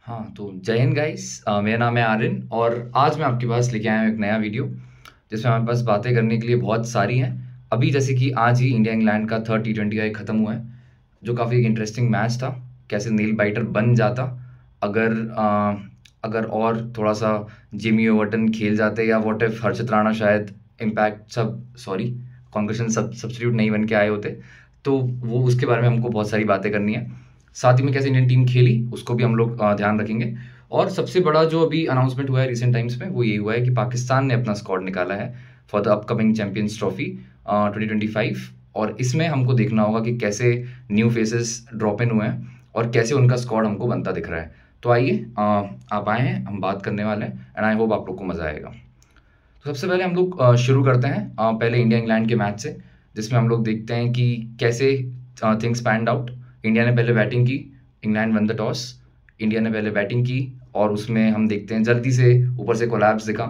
हाँ, तो जय हिंद गाइस। मेरा नाम है आर्यन और आज मैं आपके पास लेके आया हूँ एक नया वीडियो जिसमें हमारे पास बातें करने के लिए बहुत सारी हैं। अभी जैसे कि आज ही इंडिया इंग्लैंड का थर्ड T20 का एक ख़त्म हुआ है, जो काफ़ी एक इंटरेस्टिंग मैच था। कैसे नेल बाइटर बन जाता अगर और थोड़ा सा जिमी ओवर्टन खेल जाते, या व्हाट इफ हर्षित राणा शायद इम्पैक्ट कॉन्कशन सब्स्टिट्यूट नहीं बन के आए होते। तो वो उसके बारे में हमको बहुत सारी बातें करनी है। साथ ही में कैसे इंडियन टीम खेली उसको भी हम लोग ध्यान रखेंगे। और सबसे बड़ा जो अभी अनाउंसमेंट हुआ है रिसेंट टाइम्स में, वो ये हुआ है कि पाकिस्तान ने अपना स्क्वाड निकाला है for the upcoming champions trophy 2025। और इसमें हमको देखना होगा कि कैसे न्यू फेसेस ड्रॉप इन हुए हैं और कैसे उनका स्क्वाड हमको बनता दिख रहा है। तो आइए आप आए हैं, हम बात करने वाले हैं एंड आई होप आप लोग को मज़ा आएगा। तो सबसे पहले हम लोग शुरू करते हैं पहले इंडिया इंग्लैंड के मैच से, जिसमें हम लोग देखते हैं कि कैसे थिंग्स पैंड आउट। इंडिया ने पहले बैटिंग की, England one the toss. India ने पहले बैटिंग की और उसमें हम देखते हैं जल्दी से ऊपर से कोलैप्स दिखा।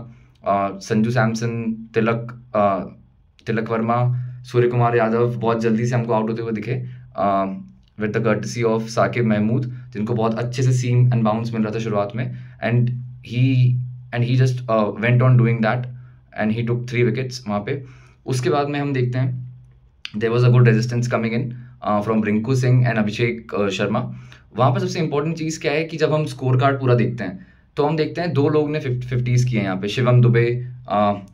संजू सैमसन, तिलक वर्मा, सूर्य कुमार यादव बहुत जल्दी से हमको आउट होते हुए दिखे with the courtesy of Saqib Mahmood, जिनको बहुत अच्छे से सीम एंड बाउंस मिल रहा था शुरुआत में। And he just went on doing that and he took 3 wickets वहाँ पे। उसके बाद में हम देखते हैं there was a good resistance coming in from Rinku Singh and Abhishek Sharma. वहाँ पर सबसे इंपॉर्टेंट चीज़ क्या है कि जब हम स्कोर कार्ड पूरा देखते हैं तो हम देखते हैं 2 लोग ने 50s किए हैं यहाँ पे। Shivam Dube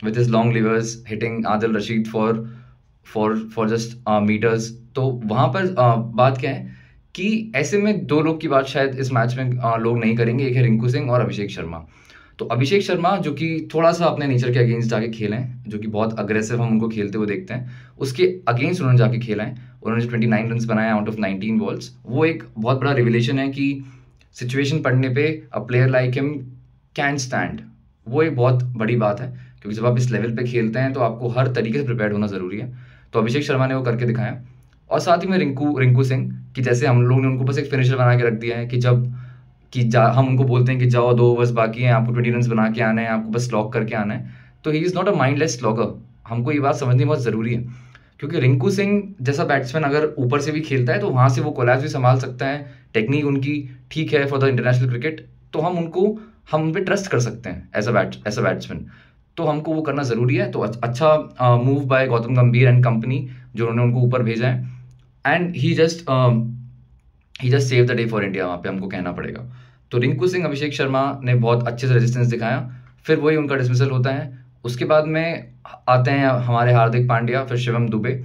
with his long levers hitting Adil Rashid for just metres. तो वहाँ पर बात क्या है कि ऐसे में 2 लोग की बात शायद इस मैच में लोग नहीं करेंगे। एक है रिंकू सिंह और अभिषेक शर्मा। तो अभिषेक शर्मा जो कि थोड़ा सा अपने नेचर के अगेंस्ट जाके खेले हैं, जो कि बहुत अग्रेसिव हम उनको खेलते हुए देखते हैं, उसके अगेंस्ट उन्होंने जाके खेला है। उन्होंने 29 रन बनाए आउट ऑफ 19 बॉल्स। वो एक बहुत बड़ा रिविलेशन है कि सिचुएशन पढ़ने पे a player like him can stand. वो एक बहुत बड़ी बात है, क्योंकि जब आप इस लेवल पे खेलते हैं तो आपको हर तरीके से प्रिपेयर होना ज़रूरी है। तो अभिषेक शर्मा ने वो करके दिखाया। और साथ ही में रिंकू सिंह कि जैसे हम लोग ने उनको बस एक फिनिशर बना के रख दिया है कि हम उनको बोलते हैं कि जाओ 2 ओवर्स बाकी हैं, आपको 20 रन बना के आना है, आपको बस लॉक करके आना है। तो ही is not a mindless slogger. हमको ये बात समझनी बहुत ज़रूरी है, क्योंकि रिंकू सिंह जैसा बैट्समैन अगर ऊपर से भी खेलता है तो वहाँ से वो कोलैप्स भी संभाल सकता है। टेक्निक उनकी ठीक है फॉर द इंटरनेशनल क्रिकेट, तो हम उन पर ट्रस्ट कर सकते हैं एज अ बैट्समैन। तो हमको वो करना ज़रूरी है। तो अच्छा मूव बाय गौतम गंभीर एंड कंपनी, जो उन्होंने उनको ऊपर भेजा है। And he just save the day for India, वहाँ पे हमको कहना पड़ेगा। तो रिंकू सिंह, अभिषेक शर्मा ने बहुत अच्छे से रेजिस्टेंस दिखाया, फिर वही उनका डिसमिसल होता है। उसके बाद में आते हैं हमारे हार्दिक पांड्या, फिर शिवम दुबे,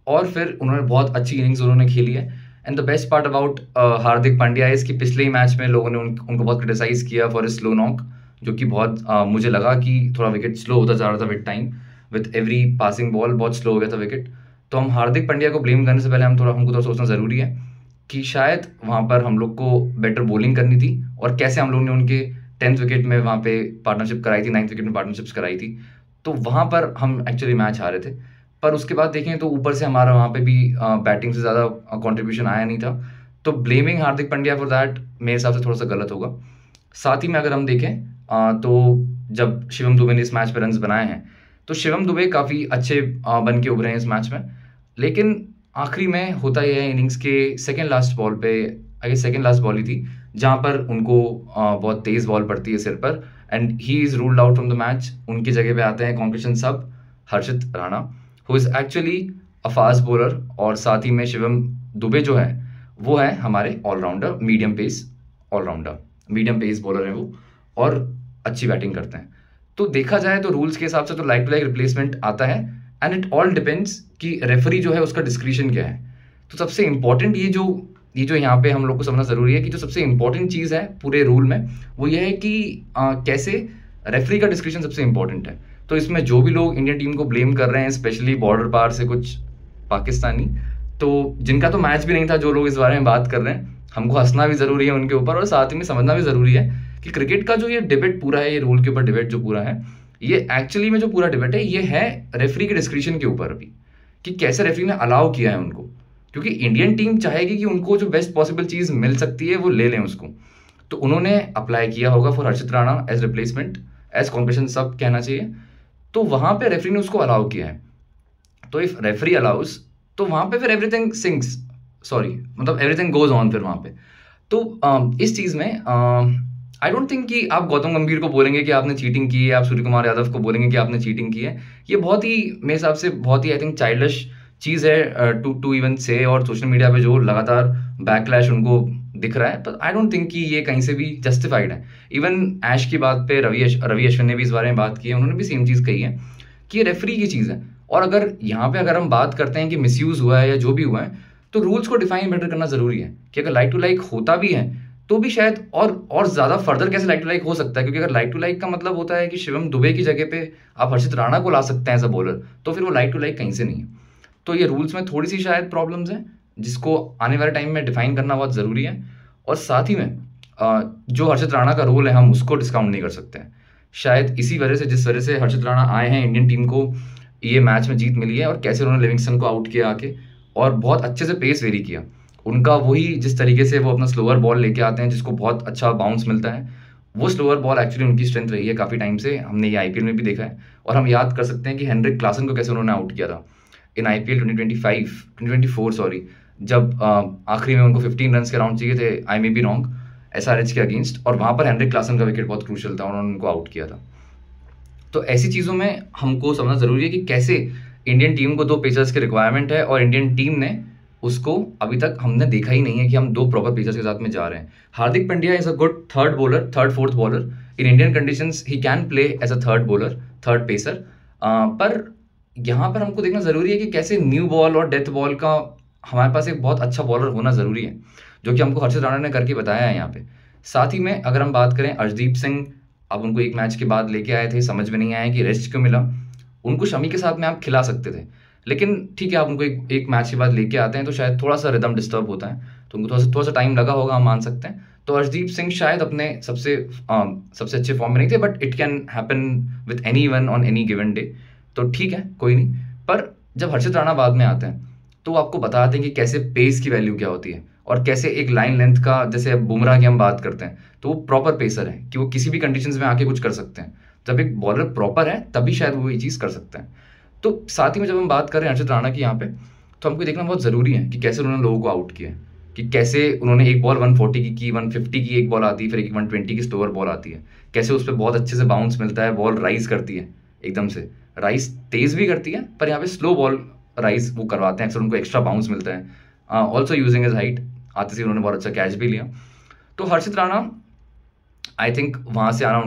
और फिर उन्होंने बहुत अच्छी इनिंग्स उन्होंने खेली है। And the best part about Hardik Pandya is कि पिछले ही मैच में लोगों ने उनको बहुत क्रिटिसाइज किया फॉर स्लो नॉक, जो कि बहुत मुझे लगा कि थोड़ा विकेट स्लो होता जा रहा था with time, with every passing ball बहुत स्लो हो गया था विकेट। तो हम हार्दिक पांड्या को ब्लेम करने से पहले हमको थोड़ा सोचना ज़रूरी है कि शायद वहाँ पर हम लोग को बेटर बॉलिंग करनी थी, और कैसे हम लोग ने उनके 10th विकेट में वहाँ पे पार्टनरशिप कराई थी, 9th विकेट में पार्टनरशिप्स कराई थी। तो वहाँ पर हम एक्चुअली मैच हारे थे। पर उसके बाद देखें तो ऊपर से हमारा वहाँ पे भी बैटिंग से ज़्यादा कंट्रीब्यूशन आया नहीं था। तो blaming Hardik Pandya for that मेरे हिसाब से थोड़ा सा गलत होगा। साथ ही में अगर हम देखें तो जब शिवम दुबे ने इस मैच में रन्स बनाए हैं, तो शिवम दुबे काफ़ी अच्छे बन के उभरे हैं इस मैच में। लेकिन आखिरी में होता यह है इनिंग्स के सेकेंड लास्ट बॉल पे, I guess second last ball ही थी, जहाँ पर उनको बहुत तेज़ बॉल पड़ती है सिर पर and he is ruled out from the match. उनकी जगह पे आते हैं competition sub Harshit Rana, who is actually a fast bowler. और साथ ही में शिवम दुबे जो है वो है हमारे ऑलराउंडर, मीडियम पेस बॉलर हैं वो, और अच्छी बैटिंग करते हैं। तो देखा जाए तो रूल्स के हिसाब से तो लाइक टू लाइक रिप्लेसमेंट आता है, एंड इट ऑल डिपेंड्स कि रेफरी जो है उसका डिस्क्रिशन क्या है। तो सबसे इंपॉर्टेंट ये जो यहाँ पे हम लोग को समझना ज़रूरी है कि जो सबसे इंपॉर्टेंट चीज़ है पूरे रूल में वो ये है कि कैसे रेफरी का डिस्क्रिशन सबसे इंपॉर्टेंट है। तो इसमें जो भी लोग इंडियन टीम को ब्लेम कर रहे हैं, स्पेशली बॉर्डर पार से कुछ पाकिस्तानी, तो जिनका तो मैच भी नहीं था, जो लोग इस बारे में बात कर रहे हैं, हमको हंसना भी ज़रूरी है उनके ऊपर, और साथ ही में समझना भी ज़रूरी है कि क्रिकेट का जो ये डिबेट पूरा है, ये रूल के ऊपर डिबेट जो पूरा है, ये एक्चुअली में जो पूरा डिबेट है ये है रेफरी के डिस्क्रिशन के ऊपर अभी, कि कैसे रेफरी ने अलाउ किया है उनको। क्योंकि इंडियन टीम चाहेगी कि उनको जो बेस्ट पॉसिबल चीज़ मिल सकती है वो ले लें उसको। तो उन्होंने अप्लाई किया होगा for Harshit Rana as replacement, as competition सब कहना चाहिए। तो वहाँ पे रेफरी ने उसको अलाउ किया है। तो इफ रेफरी अलाउज, तो वहाँ पे फिर एवरीथिंग सिंक्स, मतलब एवरीथिंग गोज ऑन फिर वहाँ पे। तो इस चीज़ में आई डोंट थिंक कि आप गौतम गंभीर को बोलेंगे कि आपने चीटिंग की है, आप सूर्य कुमार यादव को बोलेंगे कि आपने चीटिंग की है। ये बहुत ही मेरे हिसाब से बहुत ही आई थिंक चाइल्डिश चीज़ है टू इवन से, और सोशल मीडिया पे जो लगातार बैकलैश उनको दिख रहा है, पर आई डोंट थिंक कि ये कहीं से भी जस्टिफाइड है। इवन ऐश की बात पे रवि अश्विन ने भी इस बारे में बात की है, उन्होंने भी सेम चीज़ कही है कि ये रेफरी की चीज़ है। और अगर यहाँ पे अगर हम बात करते हैं कि मिसयूज़ हुआ है या जो भी हुआ है, तो रूल्स को डिफाइन बेटर करना ज़रूरी है कि अगर लाइक टू लाइक होता भी है तो भी शायद और ज़्यादा फर्दर कैसे लाइक टू लाइक हो सकता है, क्योंकि अगर लाइक टू लाइक का मतलब होता है कि शिवम दुबे की जगह पे आप हर्षित राणा को ला सकते हैं एज अ बॉलर, तो फिर वो लाइक टू लाइक कहीं से नहीं है। तो ये रूल्स में थोड़ी सी शायद प्रॉब्लम्स हैं, जिसको आने वाले टाइम में डिफाइन करना बहुत ज़रूरी है। और साथ ही में जो हर्षित राणा का रोल है हम उसको डिस्काउंट नहीं कर सकते हैं। शायद इसी वजह से, जिस वजह से हर्षित राणा आए हैं, इंडियन टीम को ये मैच में जीत मिली है, और कैसे उन्होंने लिविंगस्टन को आउट किया आके और बहुत अच्छे से पेस वेरी किया उनका। वही जिस तरीके से वो अपना स्लोअर बॉल लेके आते हैं जिसको बहुत अच्छा बाउंस मिलता है, वो स्लोअर बॉल एक्चुअली उनकी स्ट्रेंथ रही है काफ़ी टाइम से, हमने ये आईपीएल में भी देखा है। और हम याद कर सकते हैं कि हेनरिक क्लासन को कैसे उन्होंने आउट किया था इन आईपीएल 2024 सॉरी, जब आखिरी में उनको 15 रन के अराउंड चाहिए थे, आई मे बी रॉन्ग, एसआरएच के अगेंस्ट, और वहाँ पर हेनरिक क्लासन का विकेट बहुत क्रूशियल था, उन्होंने उनको आउट किया था। तो ऐसी चीज़ों में हमको समझना ज़रूरी है कि कैसे इंडियन टीम को 2 पेसर्स की रिक्वायरमेंट है, और इंडियन टीम ने उसको अभी तक हमने देखा ही नहीं है कि हम 2 प्रॉपर पेसर्स के साथ में जा रहे हैं। Hardik Pandya is a good third fourth bowler in Indian conditions, he can play as a third bowler, third pacer, पर यहाँ पर हमको देखना ज़रूरी है कि कैसे न्यू बॉल और डेथ बॉल का हमारे पास एक बहुत अच्छा बॉलर होना ज़रूरी है, जो कि हमको हर्षित राणा ने करके बताया है यहाँ पे। साथ ही में अगर हम बात करें अर्शदीप सिंह, अब उनको एक मैच के बाद लेके आए थे, समझ में नहीं आया कि रेस्ट क्यों मिला। उनको शमी के साथ में आप खिला सकते थे, लेकिन ठीक है, आप उनको एक मैच के बाद लेके आते हैं तो शायद थोड़ा सा रिदम डिस्टर्ब होता है, तो उनको थोड़ा सा टाइम लगा होगा, हम मान सकते हैं। तो अर्शदीप सिंह शायद अपने सबसे अच्छे फॉर्म में नहीं थे, but it can happen with any one on any given day, तो ठीक है, कोई नहीं। पर जब हर्षित राणा बाद में आते हैं तो आपको बताते हैं कि कैसे पेस की वैल्यू क्या होती है, और कैसे एक लाइन लेंथ का, जैसे अब बुमराह की हम बात करते हैं तो वो प्रॉपर पेसर है कि वो किसी भी कंडीशंस में आके कुछ कर सकते हैं। जब एक बॉलर प्रॉपर है तभी शायद वो ये चीज़ कर सकते हैं। तो साथ ही में जब हम बात कर रहे हैं हर्षित राणा की यहाँ पे, तो हमको देखना बहुत ज़रूरी है कि कैसे उन्होंने लोगों को आउट किया, कि कैसे उन्होंने एक बॉल 140 की 150 की एक बॉल आती है, फिर एक 120 की स्लोअर बॉल आती है, कैसे उस पर बहुत अच्छे से बाउंस मिलता है, बॉल राइज करती है, एकदम से राइज तेज भी करती है, पर यहाँ पे स्लो बॉल राइज वो करवाते हैं, अक्सर उनको एक्स्ट्रा बाउंस मिलता है। ऑल्सो यूजिंग हिज हाइट, आते से उन्होंने बहुत अच्छा कैच भी लिया। तो हर्षित राणा आई थिंक वहाँ से आना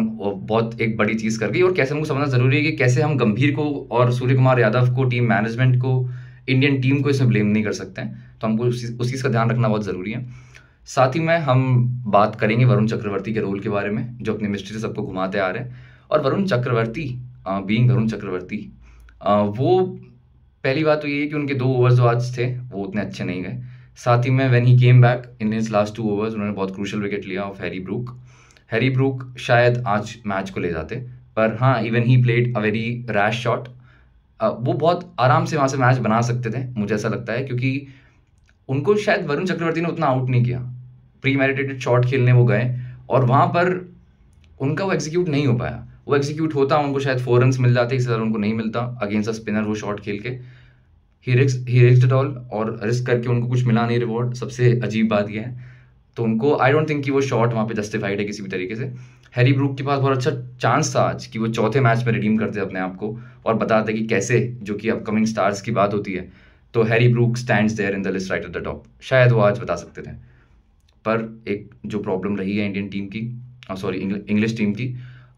बहुत एक बड़ी चीज़ कर गई, और कैसे हमको समझना ज़रूरी है कि कैसे हम गंभीर को और सूर्य कुमार यादव को, टीम मैनेजमेंट को, इंडियन टीम को इसमें ब्लेम नहीं कर सकते हैं, तो हमको उस चीज़ का ध्यान रखना बहुत ज़रूरी है। साथ ही में हम बात करेंगे वरुण चक्रवर्ती के रोल के बारे में, जो अपनी मिस्ट्री से सबको घुमाते आ रहे हैं। और वरुण चक्रवर्ती बीइंग वरुण चक्रवर्ती, वो पहली बात तो ये है कि उनके 2 ओवर्स जो आज थे वो उतने अच्छे नहीं गए। साथ ही में when he came back in his last 2 overs, उन्होंने बहुत क्रूशियल विकेट लिया ऑफ हैरी ब्रूक शायद आज मैच को ले जाते, पर हाँ, even he played a very rash shot, वो बहुत आराम से वहाँ से मैच बना सकते थे, मुझे ऐसा लगता है, क्योंकि उनको शायद वरुण चक्रवर्ती ने उतना आउट नहीं किया, प्री मेडिटेटेड शॉट खेलने वो गए, और वहाँ पर उनका वो एग्जीक्यूट नहीं हो पाया। वो एग्जीक्यूट होता उनको शायद 4 रन मिल जाते, इससे ज़्यादा उनको नहीं मिलता अगेंस्ट अ स्पिनर वो शॉट खेल के। ही रिस्क्ड इट ऑल, और रिस्क करके उनको कुछ मिला नहीं रिवॉर्ड, सबसे अजीब बात यह है। तो उनको आई डोंट थिंक कि वो शॉट वहाँ पे जस्टिफाइड है किसी भी तरीके से। हैरी ब्रूक के पास बहुत अच्छा चांस था आज कि वो चौथे मैच में रिडीम करते अपने आप को और बताते कि कैसे, जो कि अपकमिंग स्टार्स की बात होती है, तो Harry Brook stands there in the list right at the top, शायद वो आज बता सकते थे। पर एक जो प्रॉब्लम रही है इंडियन टीम की, सॉरी इंग्लिश टीम की,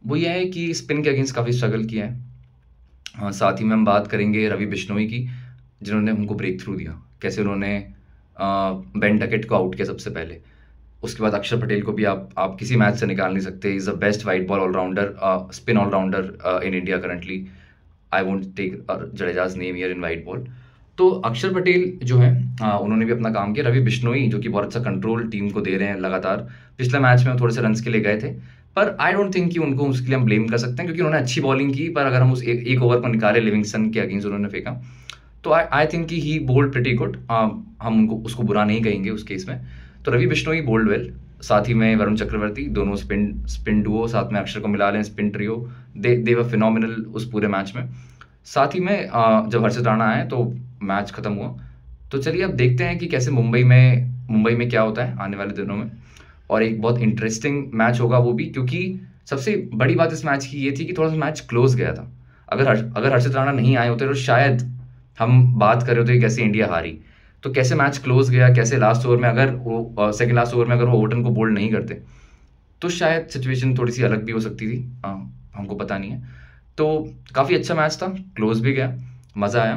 वो ये है कि स्पिन के अगेंस्ट काफ़ी स्ट्रगल किया है। साथ ही में हम बात करेंगे रवि बिश्नोई की, जिन्होंने हमको ब्रेक थ्रू दिया, कैसे उन्होंने बेन डकेट को आउट किया सबसे पहले। उसके बाद अक्षर पटेल को भी आप किसी मैच से निकाल नहीं सकते, is the best white ball allrounder, spin allrounder in India currently. I won't take Jadeja's name here in white ball. तो अक्षर पटेल जो है उन्होंने भी अपना काम किया। रवि बिश्नोई जो कि बहुत अच्छा कंट्रोल टीम को दे रहे हैं लगातार, पिछले मैच में थोड़े से रन्स के लिए गए थे, पर आई डोंट थिंक कि उनको उसके लिए हम ब्लेम कर सकते हैं, क्योंकि उन्होंने अच्छी बॉलिंग की, पर अगर हम उस एक ओवर को निकाले लिविंगस्टन के अगेंस्ट उन्होंने फेंका, तो आई थिंक कि ही बोल्ड प्रिटी गुड, हम उनको उसको बुरा नहीं कहेंगे उस केस में। तो रवि बिश्नोई बोल्ड वेल, साथ ही में वरुण चक्रवर्ती, दोनों स्पिन डुओ, साथ में अक्षर को मिला लें स्पिन ट्रियो, दे वर फिनोमिनल उस पूरे मैच में। साथ ही में जब हर्षित राणा आए तो मैच खत्म हुआ, तो चलिए अब देखते हैं कि कैसे मुंबई में क्या होता है आने वाले दिनों में। और एक बहुत इंटरेस्टिंग मैच होगा वो भी, क्योंकि सबसे बड़ी बात इस मैच की ये थी कि थोड़ा सा मैच क्लोज गया था। अगर हर्षित राणा नहीं आए होते तो शायद हम बात कर रहे होते कि कैसे इंडिया हारी। तो कैसे मैच क्लोज गया, कैसे लास्ट ओवर में अगर वो सेकंड लास्ट ओवर में अगर वो ओवरटन को बोल्ड नहीं करते तो शायद सिचुएशन थोड़ी सी अलग भी हो सकती थी। हमको पता नहीं है। तो काफ़ी अच्छा मैच था, क्लोज भी गया, मज़ा आया।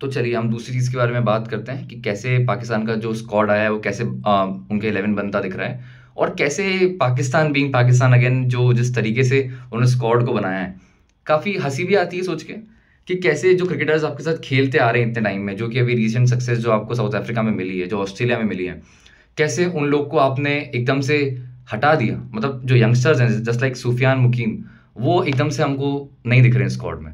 तो चलिए हम दूसरी चीज़ के बारे में बात करते हैं कि कैसे पाकिस्तान का जो स्क्वाड आया है वो कैसे उनके 11 बनता दिख रहा है, और कैसे पाकिस्तान बीइंग पाकिस्तान अगेन जो जिस तरीके से उन्होंने स्क्वाड को बनाया है, काफ़ी हंसी भी आती है सोच के कि कैसे जो क्रिकेटर्स आपके साथ खेलते आ रहे हैं इतने टाइम में, जो कि अभी रिसेंट सक्सेस जो आपको साउथ अफ्रीका में मिली है, जो ऑस्ट्रेलिया में मिली है, कैसे उन लोग को आपने एकदम से हटा दिया। मतलब जो यंगस्टर्स हैं जस्ट लाइक सुफियान मुकीम, वो एकदम से हमको नहीं दिख रहे हैं स्क्वाड में।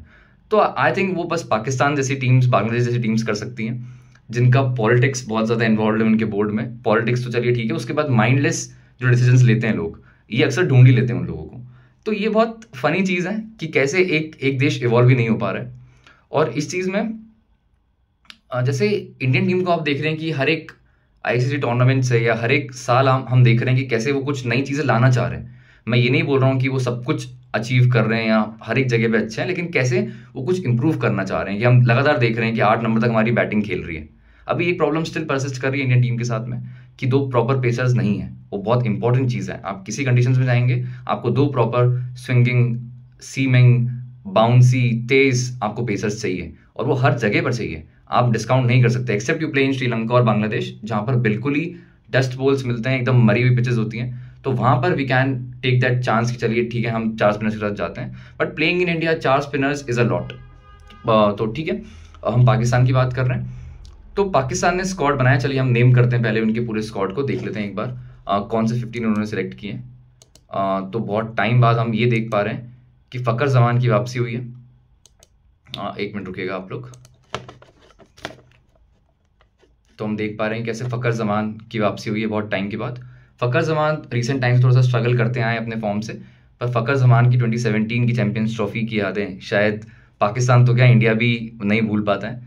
तो आई थिंक वो बस पाकिस्तान जैसी टीम्स, बांग्लादेश जैसी टीम्स कर सकती हैं, जिनका पॉलिटिक्स बहुत ज़्यादा इन्वॉल्व है उनके बोर्ड में। पॉलिटिक्स तो चलिए ठीक है, उसके बाद माइंडलेस जो डिसीजंस लेते हैं लोग, ये अक्सर ढूंढ ही लेते हैं उन लोगों को। तो ये बहुत फनी चीज़ है कि कैसे एक देश इवॉल्व ही नहीं हो पा रहा है। और इस चीज़ में जैसे इंडियन टीम को आप देख रहे हैं कि हर एक आईसीसी टूर्नामेंट से या हर एक साल हम देख रहे हैं कि कैसे वो कुछ नई चीज़ें लाना चाह रहे हैं। मैं ये नहीं बोल रहा हूँ कि वो सब कुछ अचीव कर रहे हैं या हर एक जगह पे अच्छे हैं, लेकिन कैसे वो कुछ इंप्रूव करना चाह रहे हैं। कि हम लगातार देख रहे हैं कि 8 नंबर तक हमारी बैटिंग खेल रही है। अभी एक प्रॉब्लम स्टिल परसिस्ट कर रही है इंडियन टीम के साथ में कि 2 प्रॉपर पेसर्स नहीं है। वो बहुत इंपॉर्टेंट चीज़ है। आप किसी कंडीशन में जाएंगे, आपको 2 प्रॉपर स्विंगिंग, सीमिंग, बाउंसी, तेज आपको पेसर्स चाहिए, और वो हर जगह पर चाहिए। आप डिस्काउंट नहीं कर सकते, except you play in Sri Lanka और बांग्लादेश, जहाँ पर बिल्कुल ही डस्ट बॉल्स मिलते हैं, एकदम मरी हुई पिचेस होती हैं। तो वहाँ पर we can take that chance कि चलिए ठीक है हम 4 स्पिनर्स के साथ जाते हैं। But playing in India 4 spinners is a lot. तो ठीक है, हम पाकिस्तान की बात कर रहे हैं। तो पाकिस्तान ने स्क्वाड बनाया, चलिए हम नेम करते हैं पहले उनके पूरे स्क्वाड को, देख लेते हैं एक बार कौन से 15 उन्होंने सेलेक्ट किए हैं। तो बहुत टाइम बाद हम ये देख पा रहे हैं कि फ़खर जमान की वापसी हुई है। 1 मिनट रुकिएगा आप लोग। तो हम देख पा रहे हैं कैसे फ़खर जमान की वापसी हुई है बहुत टाइम के बाद। फ़खर जमान रिसेंट टाइम्स थोड़ा सा स्ट्रगल करते आए अपने फॉर्म से, पर फ़खर जमान की 2017 की चैंपियंस ट्रॉफी की यादें शायद पाकिस्तान तो क्या इंडिया भी नहीं भूल पाता है।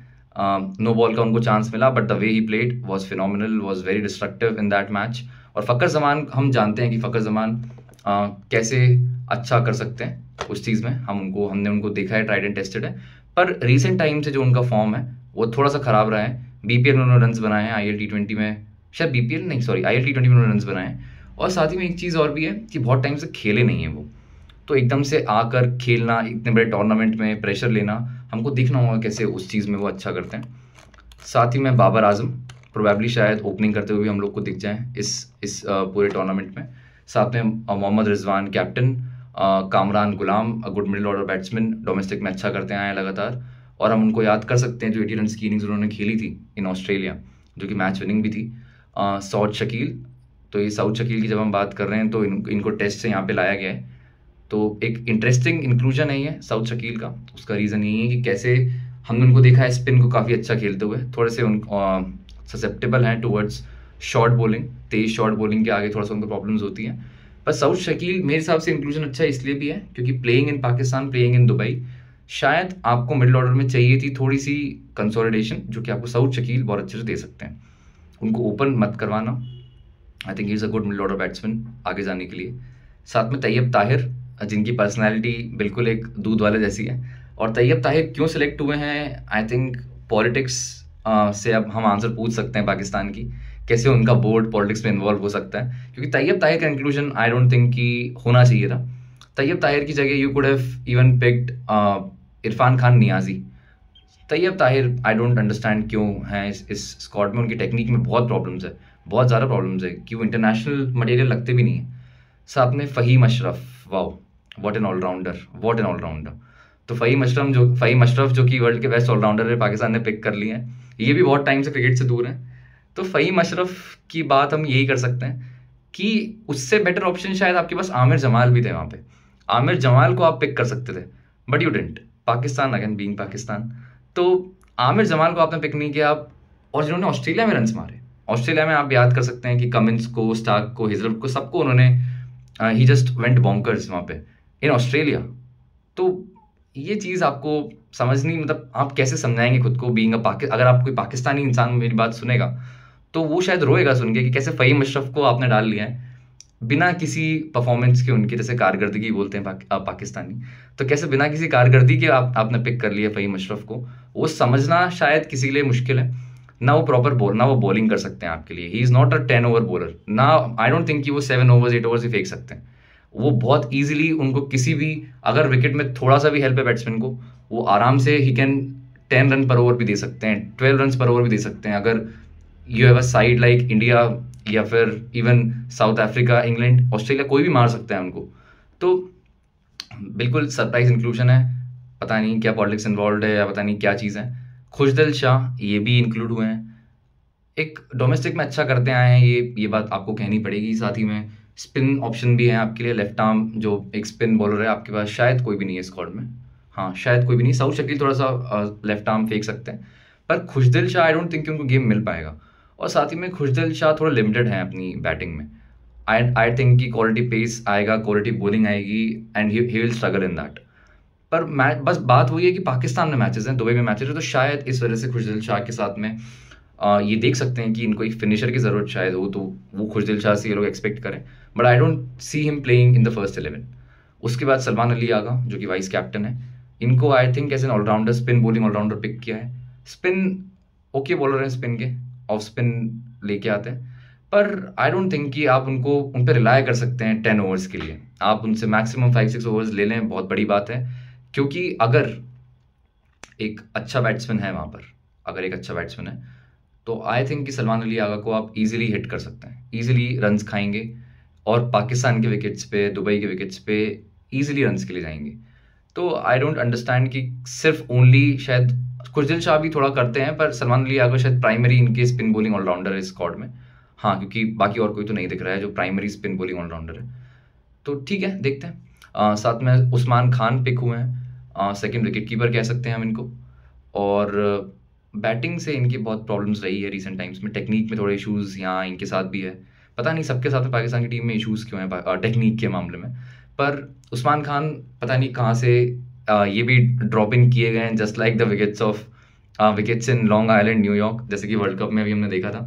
नो बॉल का उनको चांस मिला, but the way he played was phenomenal, was very destructive in that match. और फ़खर जमान, हम जानते हैं कि फ़खर जमान कैसे अच्छा कर सकते हैं उस चीज़ में। हमने उनको देखा है, ट्राइड एंड टेस्टेड है। पर रिसेंट टाइम से जो उनका फॉर्म है वो थोड़ा सा ख़राब रहा है। बीपीएल में उन्होंने रन्स बनाए हैं, आईएल T20 में, शायद बीपीएल नहीं, सॉरी आईएल T20 में उन्होंने रन्स बनाए हैं। और साथ ही में एक चीज़ और भी है कि बहुत टाइम से खेले नहीं है वो, तो एकदम से आकर खेलना, इतने बड़े टूर्नामेंट में प्रेशर लेना, हमको देखना होगा कैसे उस चीज़ में वो अच्छा करते हैं। साथ ही में बाबर आजम प्रोबेबली शायद ओपनिंग करते हुए भी हम लोग को दिख जाएँ इस पूरे टूर्नामेंट में। साथ में Mohammad Rizwan captain, Kamran Ghulam good middle order batsman, domestic में अच्छा करते आए हैं लगातार। और हम उनको याद कर सकते हैं जो 80 रन की इनिंग्स उन्होंने खेली थी इन ऑस्ट्रेलिया, जो कि मैच विनिंग भी थी। सऊद शकील, तो ये सऊद शकील की जब हम बात कर रहे हैं तो इनको टेस्ट से यहाँ पे लाया गया है। तो एक इंटरेस्टिंग इंक्लूजन है ये सऊद शकील का। उसका रीज़न यही है कि कैसे हमने उनको देखा है स्पिन को काफ़ी अच्छा खेलते हुए, थोड़े से ससेप्टेबल हैं टूवर्ड्स शॉर्ट बॉलिंग, तेज शॉर्ट बॉलिंग के आगे थोड़ा सा उनको प्रॉब्लम्स होती हैं। पर सऊद शकील मेरे हिसाब से इंक्लूजन अच्छा इसलिए भी है क्योंकि playing in Pakistan, playing in Dubai, शायद आपको मिडिल ऑर्डर में चाहिए थी थोड़ी सी कंसोलिडेशन, जो कि आपको सऊद शकील बहुत अच्छे से दे सकते हैं। उनको ओपन मत करवाना। आई think he is a good middle order batsman आगे जाने के लिए। साथ में तैयब ताहिर, जिनकी पर्सनैलिटी बिल्कुल एक दूध वाले जैसी है। और तैयब ताहिर क्यों सिलेक्ट हुए हैं, आई थिंक पॉलिटिक्स से अब हम आंसर पूछ सकते हैं पाकिस्तान की, कैसे उनका बोर्ड पॉलिटिक्स में इन्वॉल्व हो सकता है। क्योंकि तैयब ताहिर का इंक्लूजन आई डोंट थिंक कि होना चाहिए था। तैयब ताहिर की जगह you could have even picked Irfan Khan Niazi. Tayyab Tahir I don't understand क्यों हैं इस स्क्वाड में। उनकी टेक्निक में बहुत प्रॉब्लम्स है, बहुत ज़्यादा प्रॉब्लम्स है कि वो इंटरनेशनल मटेरियल लगते भी नहीं है। साथ में Faheem Ashraf, wow what an allrounder, what an allrounder. तो फ़हीम अशरफ जो कि वर्ल्ड के बेस्ट ऑलराउंडर है, पाकिस्तान ने पिक कर लिए हैं। ये भी बहुत टाइम से क्रिकेट से दूर हैं। तो फ़हीम अशरफ की बात हम यही कर सकते हैं कि उससे बेटर ऑप्शन शायद आपके पास आमिर जमाल भी थे वहाँ पे। आमिर जमाल को आप पिक कर सकते थे, but you didn't. Pakistan again being Pakistan, तो आमिर जमाल को आपने पिक नहीं किया। और जिन्होंने ऑस्ट्रेलिया में रन्स मारे, ऑस्ट्रेलिया में आप याद कर सकते हैं कि कमिंस को, स्टार्क को, हेजलवुड को, सबको उन्होंने ही जस्ट वेंट बॉन्कर्स वहाँ पे इन ऑस्ट्रेलिया। तो ये चीज़ आपको समझ नहीं, मतलब आप कैसे समझाएंगे खुद को बीइंग अगर आप कोई पाकिस्तानी इंसान मेरी बात सुनेगा तो वो शायद रोएगा सुन के कि कैसे फ़हीम अशरफ को आपने डाल लिया है बिना किसी परफॉर्मेंस के, उनकी जैसे कारकर्दगी बोलते हैं पाकिस्तानी, तो कैसे बिना किसी कारकर्दगी के आपने पिक कर लिया फ़हीम अशरफ को, वो समझना शायद किसी के लिए मुश्किल है। ना वो ना वो बॉलिंग कर सकते हैं आपके लिए, ही is not a 10 over bowler ना, आई डोंट थिंक कि वो 7 ओवर्स 8 ओवर्स ही फेंक सकते हैं। वो बहुत ईजिली उनको किसी भी, अगर विकेट में थोड़ा सा भी हेल्प है बैट्समैन को, वो आराम से ही कैन 10 रन पर ओवर भी दे सकते हैं, 12 रन पर ओवर भी दे सकते हैं। अगर you have a side like India या फिर even south Africa, England, Australia, कोई भी मार सकता है उनको। तो बिल्कुल सरप्राइज इंक्लूजन है, पता नहीं क्या पॉलिटिक्स इन्वॉल्व है या पता नहीं क्या चीज़ है। खुशदिल शाह ये भी इंक्लूड हुए हैं, एक डोमेस्टिक में अच्छा करते आए हैं, ये बात आपको कहनी पड़ेगी। साथ ही में स्पिन ऑप्शन भी है आपके लिए, लेफ्ट आर्म जो एक स्पिन बॉलर है आपके पास शायद कोई भी नहीं है स्क्वाड में, हाँ शायद कोई भी नहीं। साउथ शकील थोड़ा सा लेफ्ट आर्म फेंक सकते हैं, पर खुशदिल शाह आई डोंट थिंक उनको गेम मिल पाएगा। और साथ ही में खुशदिल शाह थोड़ा लिमिटेड है अपनी बैटिंग में, आई थिंक कि क्वालिटी पेस आएगा, क्वालिटी बॉलिंग आएगी and he will struggle in that. पर बस बात वही है कि पाकिस्तान में मैचेस हैं, दुबई में मैचेस हैं, तो शायद इस वजह से खुशदिल शाह के साथ में ये देख सकते हैं कि इनको एक फिनिशर की ज़रूरत शायद हो, तो वो खुशदिल शाह से ये लोग एक्सपेक्ट करें। But I don't see him playing in the first 11। उसके बाद सलमान अली आगा जो कि वाइस कैप्टन है, इनको I think as an allrounder, spin bowling allrounder pick किया है। स्पिन ओके बॉलर हैं, स्पिन के ऑफ स्पिन लेके आते हैं, पर आई डोंट थिंक कि आप उन पर रिलाय कर सकते हैं 10 ओवर्स के लिए। आप उनसे मैक्सिमम 5-6 ओवर्स ले लें, बहुत बड़ी बात है। क्योंकि अगर एक अच्छा बैट्समैन है वहाँ पर, अगर एक अच्छा बैट्समैन है तो आई थिंक कि सलमान अली आगा को आप इजीली हिट कर सकते हैं, इजीली रन्स खाएंगे और पाकिस्तान के विकेट्स पे, दुबई के विकेट्स पे इजीली रन्स के लिए जाएंगे। तो आई डोंट अंडरस्टैंड कि सिर्फ ओनली, शायद खुशदिल शाह भी थोड़ा करते हैं, पर सलमान अली आगा शायद प्राइमरी इनके स्पिन बॉलिंग ऑलराउंडर है स्क्वाड में, हाँ, क्योंकि बाकी और कोई तो नहीं दिख रहा है जो प्राइमरी स्पिन बॉलिंग ऑलराउंडर है। तो ठीक है, देखते हैं। साथ में उस्मान खान पिक हुए हैं, सेकंड विकेट कीपर कह सकते हैं हम इनको। और बैटिंग से इनकी बहुत प्रॉब्लम्स रही है रिसेंट टाइम्स में, टेक्निक में थोड़े इश्यूज़ यहाँ इनके साथ भी है, पता नहीं सबके साथ में पाकिस्तान की टीम में इश्यूज़ क्यों हैं टेक्निक के मामले में। पर उस्मान खान पता नहीं कहाँ से ये भी ड्रॉप इन किए गए हैं, just like the wickets in long island New York, जैसे कि वर्ल्ड कप में भी हमने देखा था।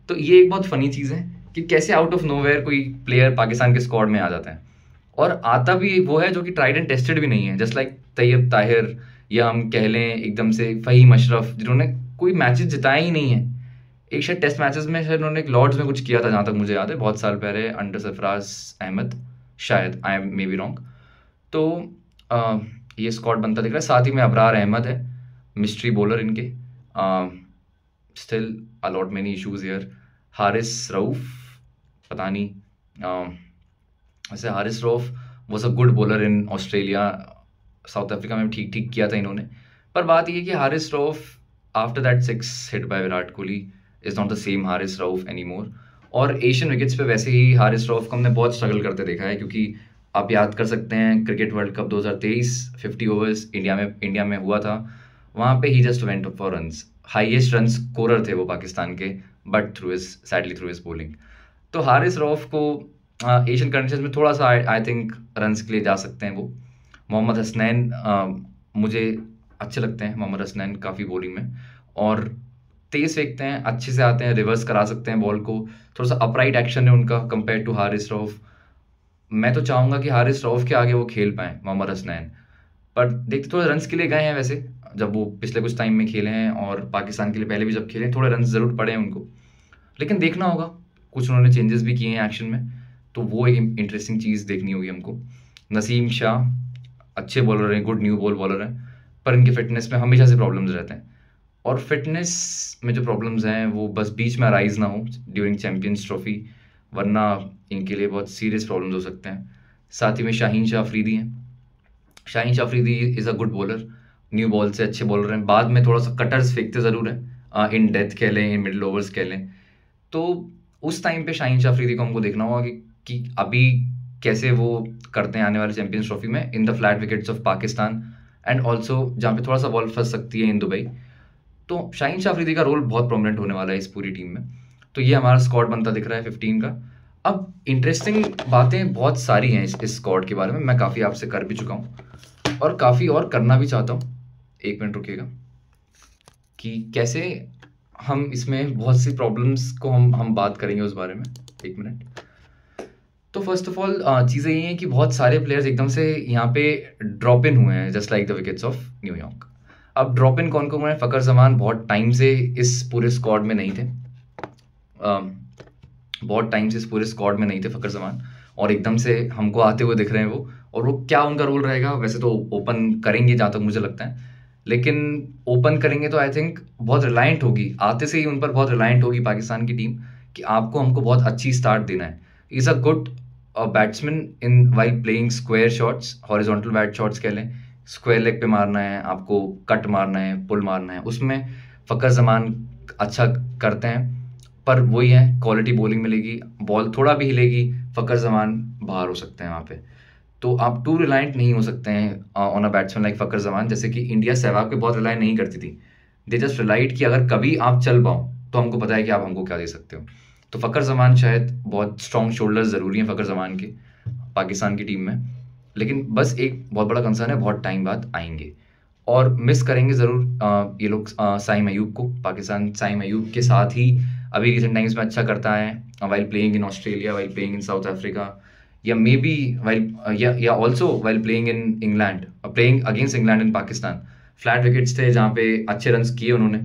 तो ये एक बहुत फ़नी चीज़ है कि कैसे आउट ऑफ नोवेयर कोई प्लेयर पाकिस्तान के स्क्वाड में आ जाता है, और आता भी वो है जो कि ट्राइड एंड टेस्टेड भी नहीं है, जस्ट लाइक तैयब ताहिर, या हम कह लें एकदम से फ़हीम अशरफ, जिन्होंने कोई मैचेस जिताए ही नहीं है। एक शायद टेस्ट मैचेस में शायद उन्होंने एक लॉर्ड्स में कुछ किया था, जहाँ तक मुझे याद है, बहुत साल पहले अंडर सरफराज अहमद, शायद, I am may be wrong. तो ये स्क्वाड बनता दिख रहा है। साथ ही में अबरार अहमद है, मिस्ट्री बॉलर इनके, still allot many issues here. Haris Rauf, पता नहीं, वैसे Haris Rauf was a good bowler in Australia, South Africa में ठीक ठीक किया था इन्होंने। पर बात ये है कि Haris Rauf after that 6 hit by Virat Kohli is not the same Haris Rauf any more. और एशियन विकेट्स पे वैसे ही हारिस रऊफ को हमने बहुत स्ट्रगल करते देखा है, क्योंकि आप याद कर सकते हैं cricket world cup 2023 50 overs India में हुआ था, वहाँ पे ही just went for runs, highest run scorer थे वो पाकिस्तान के, but sadly through his bowling. तो हारिस रऊफ को एशियन कंडीशंस में थोड़ा सा आई थिंक रन्स के लिए जा सकते हैं वो। मोहम्मद हसनैन मुझे अच्छे लगते हैं, मोहम्मद हसनैन काफ़ी बॉलिंग में, और तेज़ फेंकते हैं, अच्छे से आते हैं, रिवर्स करा सकते हैं बॉल को, थोड़ा सा अपराइट एक्शन है उनका कंपेयर टू हारिस रऊफ। मैं तो चाहूँगा कि हारिस रऊफ के आगे वो खेल पाएँ मोहम्मद हसनैन, पर देखते थोड़े रन्स के लिए गए हैं वैसे, जब वो पिछले कुछ टाइम में खेले हैं, और पाकिस्तान के लिए पहले भी जब खेले थोड़े रन ज़रूर पड़े हैं उनको, लेकिन देखना होगा, कुछ उन्होंने चेंजेस भी किए हैं एक्शन में, तो वो एक इंटरेस्टिंग चीज़ देखनी होगी हमको। नसीम शाह अच्छे बॉलर हैं, गुड न्यू बॉल बॉलर हैं, पर इनके फिटनेस में हमेशा से प्रॉब्लम्स रहते हैं, और फिटनेस में जो प्रॉब्लम्स हैं वो बस बीच में अराइज ना हो ड्यूरिंग चैम्पियंस ट्रॉफी, वरना इनके लिए बहुत सीरियस प्रॉब्लम्स हो सकते हैं। साथ ही में शाहीन शाह अफरीदी हैं, Shaheen Shah Afridi is a good bowler, new ball से अच्छे बॉलर हैं, बाद में थोड़ा सा कटर्स फेंकते ज़रूर हैं, इन डेथ कह लें, इन मिडिल ओवर्स कह लें, तो उस टाइम पे शाहीन शाह अफरीदी को हमको देखना होगा कि अभी कैसे वो करते हैं आने वाले चैम्पियंस ट्रॉफी में in the flat wickets of Pakistan, and also जहाँ पे थोड़ा सा बॉल फंस सकती है इन दुबई। तो शाहीन शाह अफरीदी का रोल बहुत प्रोमिनेंट होने वाला है इस पूरी टीम में। तो ये हमारा स्क्वाड बनता दिख रहा है 15 का। अब इंटरेस्टिंग बातें बहुत सारी हैं इस स्क्वाड के बारे में, मैं काफ़ी आपसे कर भी चुका हूँ और काफ़ी और करना भी चाहता हूँ, एक मिनट रुकिएगा कि कैसे हम इसमें बहुत सी प्रॉब्लम्स को हम बात करेंगे उस बारे में। एक मिनट। तो फर्स्ट ऑफ ऑल चीज़ें ये हैं कि बहुत सारे प्लेयर्स एकदम से यहाँ पे ड्रॉप इन हुए हैं, just like the wickets of New York. अब ड्रॉप इन कौन कौन हुए हैं? फ़खर ज़मान बहुत टाइम से इस पूरे स्क्वाड में नहीं थे, बहुत टाइम से इस पूरे स्क्वाड में नहीं थे फ़खर ज़मान, और एकदम से हमको आते हुए दिख रहे हैं वो। और वो क्या उनका रोल रहेगा, वैसे तो ओपन करेंगे जहाँ तक मुझे लगता है, लेकिन ओपन करेंगे तो आई थिंक बहुत रिलायंट होगी, आते से ही उन पर बहुत रिलायंट होगी पाकिस्तान की टीम कि आपको हमको बहुत अच्छी स्टार्ट देना है। Is a good batsman in while playing square shots, horizontal bat shots कह लें, स्क्वायर लेग पे मारना है आपको, कट मारना है, पुल मारना है, उसमें फ़खर ज़मान अच्छा करते हैं। पर वही है, क्वालिटी बॉलिंग मिलेगी, बॉल थोड़ा भी हिलेगी, फ़खर ज़मान बाहर हो सकते हैं वहाँ पे। तो आप टू रिलायंट नहीं हो सकते हैं on a batsman like Fakhar Zaman, जैसे कि इंडिया सहवाग पे बहुत रिलाय नहीं करती थी। दे जस्ट रिलाइड कि अगर कभी आप चल पाओ तो हमको पता है कि आप हमको क्या दे सकते हो। तो फ़खर ज़मान शायद बहुत स्ट्रॉन्ग शोल्डर्स ज़रूरी हैं फ़खर ज़मान के पाकिस्तान की टीम में, लेकिन बस एक बहुत बड़ा कंसर्न है, बहुत टाइम बाद आएंगे और मिस करेंगे ज़रूर ये लोग साइम अयूब को। पाकिस्तान साइम अयूब के साथ ही अभी रिसेंट टाइम्स में अच्छा करता है, while playing in Australia, while playing in south Africa, या मे बी वाइल या also while playing in England, playing against England in Pakistan. Flat wickets थे जहाँ पे अच्छे रन्स किए उन्होंने,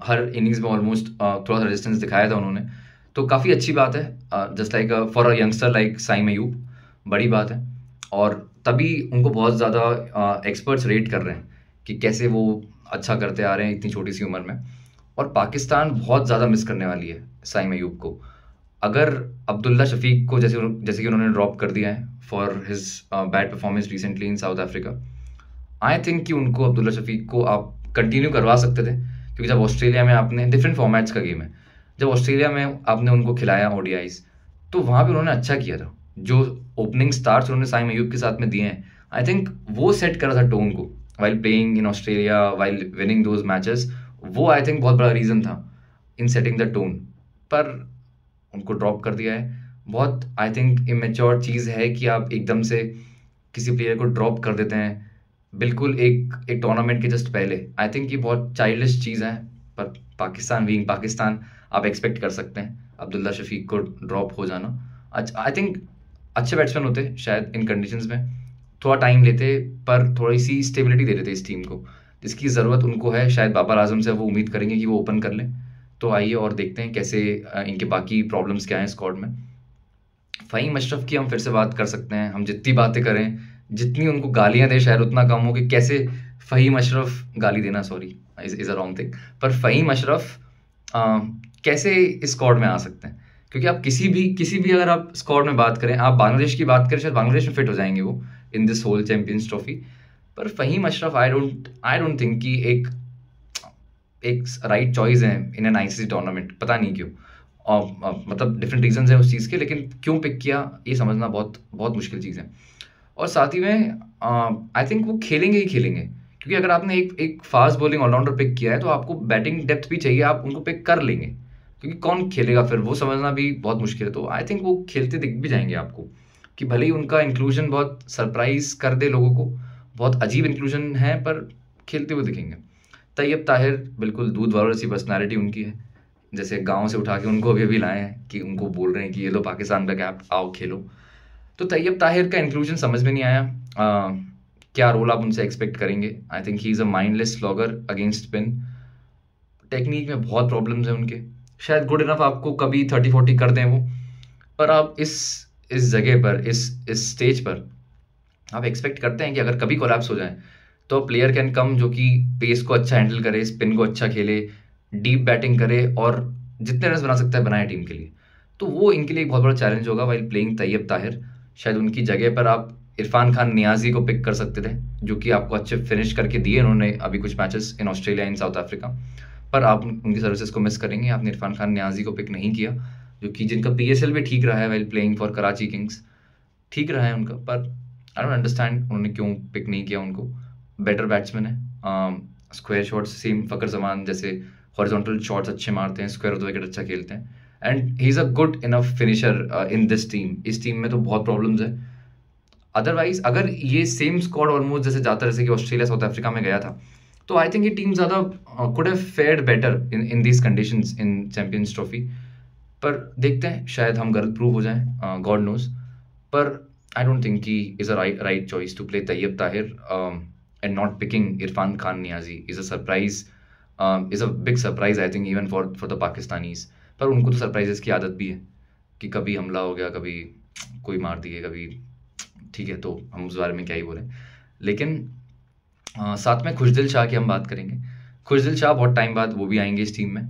हर इनिंग्स में ऑलमोस्ट थोड़ा सा रेजिस्टेंस दिखाया था उन्होंने, तो काफ़ी अच्छी बात है, just like for a youngster like Saim Ayub, बड़ी बात है। और तभी उनको बहुत ज़्यादा एक्सपर्ट्स रेट कर रहे हैं कि कैसे वो अच्छा करते आ रहे हैं इतनी छोटी सी उम्र में। और पाकिस्तान बहुत ज़्यादा मिस करने वाली है साइम अयूब को। अगर अब्दुल्ला शफीक को जैसे कि उन्होंने ड्रॉप कर दिया है for his bad performance recently in south Africa, I think कि उनको अब्दुल्ला शफीक को आप कंटिन्यू करवा सकते थे, क्योंकि जब ऑस्ट्रेलिया में आपने डिफरेंट फॉर्मेट्स का गेम है, जब ऑस्ट्रेलिया में आपने उनको खिलाया ओडीआईज तो वहाँ पे उन्होंने अच्छा किया था। जो ओपनिंग स्टार्ट्स उन्होंने साइम अयूब के साथ में दिए हैं, आई थिंक वो सेट करा था टोन को while playing in Australia, while winning those matches. वो आई थिंक बहुत बड़ा रीज़न था इन सेटिंग द टोन, पर उनको ड्रॉप कर दिया है। बहुत आई थिंक इमेच्योर चीज़ है कि आप एकदम से किसी प्लेयर को ड्रॉप कर देते हैं बिल्कुल एक टूर्नामेंट के जस्ट पहले। आई थिंक ये बहुत चाइल्डिश चीज़ है, पर पाकिस्तान बीइंग पाकिस्तान आप एक्सपेक्ट कर सकते हैं अब्दुल्ला शफीक को ड्रॉप हो जाना। अच्छा, आई थिंक अच्छे बैट्समैन होते शायद इन कंडीशंस में, थोड़ा टाइम लेते पर थोड़ी सी स्टेबिलिटी दे देते इस टीम को, जिसकी ज़रूरत उनको है। शायद बाबर आजम से वो उम्मीद करेंगे कि वो ओपन कर लें। तो आइए और देखते हैं कैसे इनके बाकी प्रॉब्लम्स क्या हैं स्क्वाड में। फ़हीम अशरफ की हम फिर से बात कर सकते हैं, हम जितनी बातें करें, जितनी उनको गालियां दें शायद उतना कम हो कि कैसे फ़हीम अशरफ, गाली देना sorry is a wrong thing, पर फ़हीम अशरफ कैसे इस स्क्वाड में आ सकते हैं। क्योंकि आप किसी भी अगर आप स्क्वाड में बात करें, आप बांग्लादेश की बात करें, शायद बांग्लादेश में फिट हो जाएंगे वो in this whole Champions Trophy. पर Faheem Ashraf I don't think कि एक राइट चॉइस है इन एन आईसीसी टूर्नामेंट, पता नहीं क्यों। और मतलब डिफरेंट रीजंस हैं उस चीज़ के, लेकिन क्यों पिक किया ये समझना बहुत बहुत मुश्किल चीज़ है। और साथ ही में आई थिंक वो खेलेंगे ही खेलेंगे, क्योंकि अगर आपने एक फास्ट बॉलिंग ऑलराउंडर पिक किया है तो आपको बैटिंग डेप्थ भी चाहिए, आप उनको पिक कर लेंगे, क्योंकि कौन खेलेगा फिर वो समझना भी बहुत मुश्किल है। तो आई थिंक वो खेलते दिख भी जाएंगे आपको, कि भले ही उनका इंक्लूजन बहुत सरप्राइज कर दे लोगों को, बहुत अजीब इंक्लूजन है, पर खेलते हुए दिखेंगे। तैयब ताहिर बिल्कुल दूध वालों जैसी पर्सनैलिटी उनकी है, जैसे गांव से उठा के उनको अभी लाए हैं कि उनको बोल रहे हैं कि ये लो पाकिस्तान का कैप, आओ खेलो। तो तैयब ताहिर का इंक्लूजन समझ में नहीं आया, क्या रोल आप उनसे एक्सपेक्ट करेंगे। आई think he is a mindless slogger against spin, technique में बहुत प्रॉब्लम्स हैं उनके, शायद गुड इनफ आपको कभी 30-40 कर दें वो, पर आप इस जगह पर, इस स्टेज पर आप एक्सपेक्ट करते हैं कि अगर कभी कोलैप्स हो जाए तो प्लेयर कैन कम जो कि पेस को अच्छा हैंडल करे, स्पिन को अच्छा खेले, डीप बैटिंग करे और जितने रन बना सकता है बनाए टीम के लिए। तो वो इनके लिए एक बहुत बड़ा चैलेंज होगा वाइल प्लेइंग तैयब ताहिर। शायद उनकी जगह पर आप इरफान खान नियाजी को पिक कर सकते थे, जो कि आपको अच्छे फिनिश करके दिए उन्होंने अभी कुछ matches in Australia, in south Africa, पर आप उनकी सर्विसेज को मिस करेंगे। आपने इरफान खान नियाजी को पिक नहीं किया, जो कि जिनका PSL भी ठीक रहा है while playing for Karachi Kings, ठीक रहा है उनका, पर आई डोंट अंडरस्टैंड उन्होंने क्यों पिक नहीं किया उनको। बेटर बैट्समैन है, square shots same Fakhar Zaman जैसे हॉरिजॉन्टल शॉट्स अच्छे मारते हैं, स्क्वायर ऑफ द विकेट अच्छा खेलते हैं, and he is a good enough finisher in this team. इस टीम में तो बहुत प्रॉब्लम्स है, अदरवाइज अगर ये सेम स्क्वाड ऑलमोस्ट जैसे जाता जैसे कि ऑस्ट्रेलिया साउथ अफ्रीका में गया था, तो आई थिंक ये टीम ज़्यादा could have fared better in these conditions in Champions Trophy. पर देखते हैं, शायद हम गलत प्रूव हो जाएं, गॉड नोज। पर आई डोंट थिंक कि is a right choice to play Tayyab Tahir and not picking Irfan Khan Niazi is a surprise, is a big surprise I think even for the Pakistanis. पर उनको तो सरप्राइजेस की आदत भी है कि कभी हमला हो गया, कभी कोई मार दिए, कभी ठीक है, तो हम उस बारे में क्या ही बोलें। लेकिन साथ में खुशदिल शाह की हम बात करेंगे। खुशदिल शाह बहुत टाइम बाद वो भी आएंगे इस टीम में।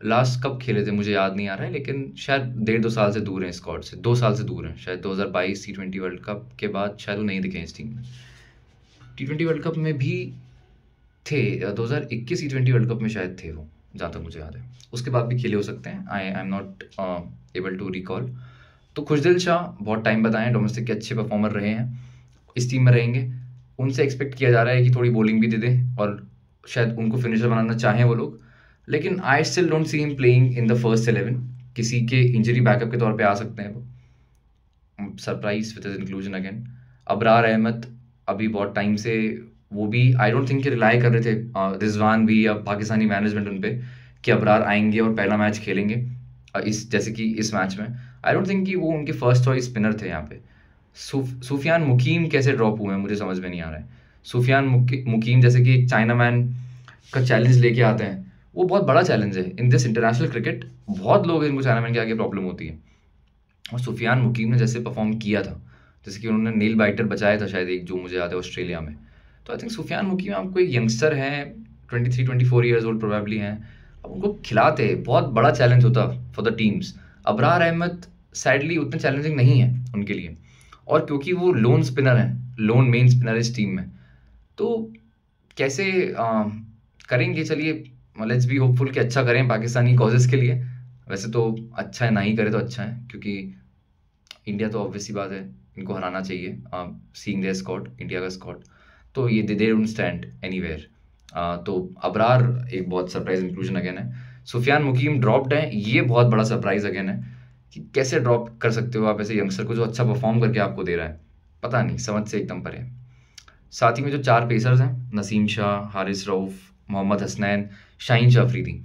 लास्ट कब खेले थे मुझे याद नहीं आ रहा है, लेकिन शायद 1.5-2 साल से दूर हैं स्क्वाड से, 2 साल से दूर हैं शायद। 2022 T20 वर्ल्ड कप के बाद शायद वो नहीं दिखे इस टीम में। T20 वर्ल्ड कप में भी थे, 2021 T20 वर्ल्ड कप में शायद थे वो, जहाँ तक मुझे याद है। उसके बाद भी खेले हो सकते हैं, I am not able to recall. तो खुशदिल शाह बहुत टाइम बाद आए, डोमेस्टिक के अच्छे परफॉर्मर रहे हैं, इस टीम में रहेंगे। उनसे एक्सपेक्ट किया जा रहा है कि थोड़ी बॉलिंग भी दे दें और शायद उनको फिनिशर बनाना चाहें वो लोग। लेकिन I still don't see him playing in the first 11। किसी के इंजरी बैकअप के तौर पे आ सकते हैं वो। Surprise with his inclusion again. Abrar Ahmed अभी बहुत टाइम से वो भी आई डोंट थिंक कि रिलाई कर रहे थे रिजवान भी या पाकिस्तानी मैनेजमेंट उन पे कि अबरार आएंगे और पहला मैच खेलेंगे इस जैसे कि इस मैच में। आई डोंट थिंक कि वो उनके फर्स्ट चॉइस स्पिनर थे यहाँ पे। सुफियान मुकीम कैसे ड्रॉप हुए हैं मुझे समझ में नहीं आ रहा है। सुफियान मुकीम जैसे कि एक चाइना मैन का चैलेंज लेके आते हैं, वो बहुत बड़ा चैलेंज है इन दिस इंटरनेशनल क्रिकेट। बहुत लोग इनको चाइना मैन के आगे प्रॉब्लम होती है, और सुफियान मुकीम ने जैसे परफॉर्म किया था, जैसे कि उन्होंने नील बाइटर बचाया था शायद एक, जो मुझे याद है ऑस्ट्रेलिया में। तो आई थिंक सुफियान मुकीम आपको एक यंगस्टर हैं, 23-24 ईयर्स ओल्ड प्रोबेबली हैं, अब उनको खिलाते बहुत बड़ा चैलेंज होता for the teams. Abrar Ahmed sadly उतने चैलेंजिंग नहीं है उनके लिए, और क्योंकि वो लोन स्पिनर हैं, लोन मेन स्पिनर इस टीम में, तो कैसे करेंगे। चलिए लेट्स बी होपफुल कि अच्छा करें पाकिस्तानी कॉजेज़ के लिए। वैसे तो अच्छा है, ना ही करे तो अच्छा है, क्योंकि इंडिया तो ऑब्वियसली बात है इनको हराना चाहिए, सीइंग देयर स्क्वाड, इंडिया का स्क्वाड। तो ये दे डोंट स्टैंड एनीवेयर। तो अबरार एक बहुत सरप्राइज इंक्लूजन अगेन है। सुफियान मुकीम ड्रॉप्ड है, ये बहुत बड़ा सरप्राइज अगेन है कि कैसे ड्रॉप कर सकते हो आप ऐसे यंगस्टर को जो अच्छा परफॉर्म करके आपको दे रहा है, पता नहीं, समझ से एकदम परे है। साथ ही में जो 4 पेसर्स हैं, नसीम शाह, हारिस रऊफ, मोहम्मद हसनैन, शाहीन शाह अफरीदी।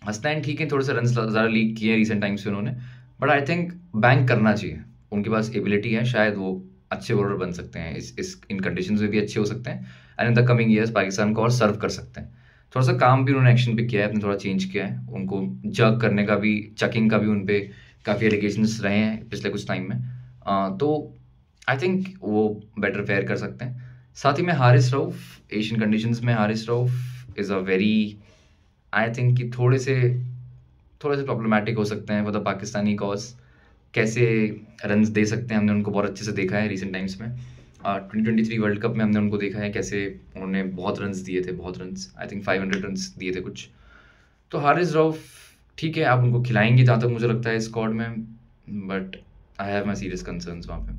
हसनैन ठीक है, थोड़े से रन ज़्यादा लीक किए हैं रिसेंट टाइम्स में उन्होंने, बट आई थिंक बैंक करना चाहिए। उनके पास एबिलिटी है, शायद वो अच्छे बॉलर बन सकते हैं, इस इन कंडीशंस में भी अच्छे हो सकते हैं, and in the coming years Pakistan को और सर्व कर सकते हैं। थोड़ा सा काम भी उन्होंने एक्शन पे किया है, अपने थोड़ा चेंज किया है, उनको जग करने का भी, चकिंग का भी उन पर काफ़ी एलिगेशंस रहे हैं पिछले कुछ टाइम में। तो आई थिंक वो बेटर फेयर कर सकते हैं। साथ ही में हारिस रऊफ, एशियन कंडीशंस में Haris Rauf is a very, I think कि थोड़े से प्रॉब्लमेटिक हो सकते हैं फॉर द पाकिस्तानी कॉज। कैसे रन्स दे सकते हैं, हमने उनको बहुत अच्छे से देखा है रिसेंट टाइम्स में। 2023 वर्ल्ड कप में हमने उनको देखा है कैसे उन्होंने बहुत रन्स दिए थे, बहुत रन्स, आई थिंक 500 रन्स दिए थे कुछ। तो हारिस रऊफ ठीक है, आप उनको खिलाएंगे जहाँ तक मुझे लगता है स्क्वाड में, but I have my serious concerns वहाँ पे।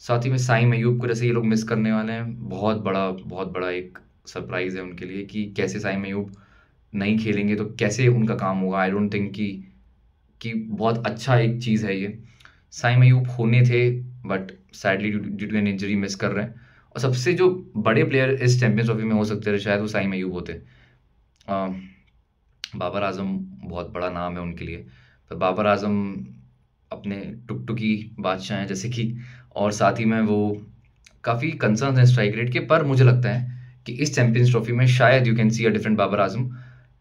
साथ ही में साइम अयूब को जैसे ये लोग मिस करने वाले हैं, बहुत बड़ा एक सरप्राइज़ है उनके लिए कि कैसे साइम अयूब नहीं खेलेंगे तो कैसे उनका काम होगा। आई डोंट थिंक कि बहुत अच्छा एक चीज़ है ये। साइम अयूब होने थे, but sadly due to an injury miss कर रहे हैं। और सबसे जो बड़े प्लेयर इस चैंपियंस ट्रॉफी में हो सकते थे शायद वो साइम अयूब होते। बाबर आजम बहुत बड़ा नाम है उनके लिए, पर बाबर आजम अपने टुकटुकी बादशाह हैं जैसे कि, और साथ ही में वो काफ़ी कंसर्न हैं स्ट्राइक रेट के। पर मुझे लगता है कि इस चैंपियंस ट्रॉफी में शायद you can see a different Babar Azam.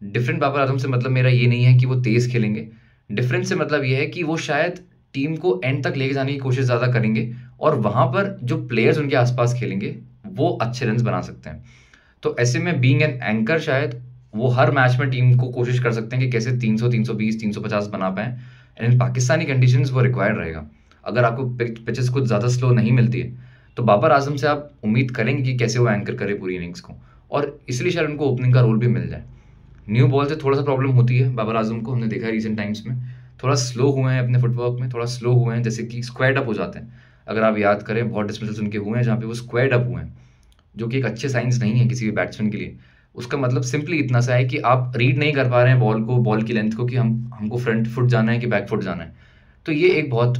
Different Babar Azam से मतलब मेरा ये नहीं है कि वो तेज़ खेलेंगे, डिफरेंट से मतलब ये है कि वो शायद टीम को एंड तक लेके जाने की कोशिश ज़्यादा करेंगे, और वहाँ पर जो प्लेयर्स उनके आसपास खेलेंगे वो अच्छे रन बना सकते हैं। तो ऐसे में बीइंग एन एंकर शायद वो हर मैच में टीम को कोशिश कर सकते हैं कि कैसे 300, 320, 350 बना पाएँ। एंड इन पाकिस्तानी कंडीशंस वो रिक्वायर्ड रहेगा। अगर आपको पिचेस कुछ ज़्यादा स्लो नहीं मिलती है तो बाबर आजम से आप उम्मीद करेंगे कि कैसे वो एंकर करे पूरी इनिंग्स को, और इसलिए शायद उनको ओपनिंग का रोल भी मिल जाए। न्यू बॉल से थोड़ा सा प्रॉब्लम होती है बाबर आजम को, हमने देखा है रिसेंट टाइम्स में, थोड़ा स्लो हुए हैं अपने फुटवर्क में, थोड़ा स्लो हुए हैं, जैसे कि स्क्वायर्ड अप हो जाते हैं। अगर आप याद करें बहुत डिस्मिसल्स उनके हुए हैं जहाँ पे वो स्क्वायर्ड अप हुए हैं, जो कि एक अच्छे साइंस नहीं है किसी भी बैट्समैन के लिए। उसका मतलब सिंपली इतना सा है कि आप रीड नहीं कर पा रहे हैं बॉल को, बॉल की लेंथ को, कि हमको फ्रंट फुट जाना है कि बैक फुट जाना है। तो ये एक बहुत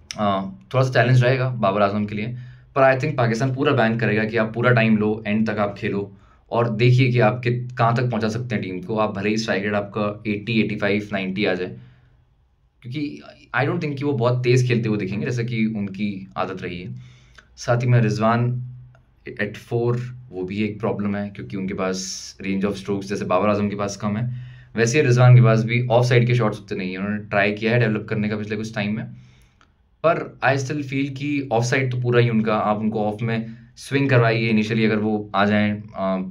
थोड़ा सा चैलेंज रहेगा बाबर आजम के लिए, पर आई थिंक पाकिस्तान पूरा बैन करेगा कि आप पूरा टाइम लो, एंड तक आप खेलो और देखिए कि आप कहाँ तक पहुंचा सकते हैं टीम को। आप भले ही स्ट्राइक रेट आपका 80, 85, 90 आ जाए, क्योंकि आई डोंट थिंक कि वो बहुत तेज़ खेलते हुए दिखेंगे जैसे कि उनकी आदत रही है। साथ ही में रिजवान एट 4, वो भी एक प्रॉब्लम है क्योंकि उनके पास रेंज ऑफ स्ट्रोक्स जैसे बाबर आजम के पास कम है, वैसे ही रिजवान के पास भी ऑफ साइड के शॉट्स उतने नहीं है। उन्होंने ट्राई किया है डेवलप करने का पिछले कुछ टाइम में, पर आई स्टिल फील कि ऑफ साइड तो पूरा ही उनका, आप उनको ऑफ में स्विंग करवाइए इनिशियली, अगर वो आ जाएं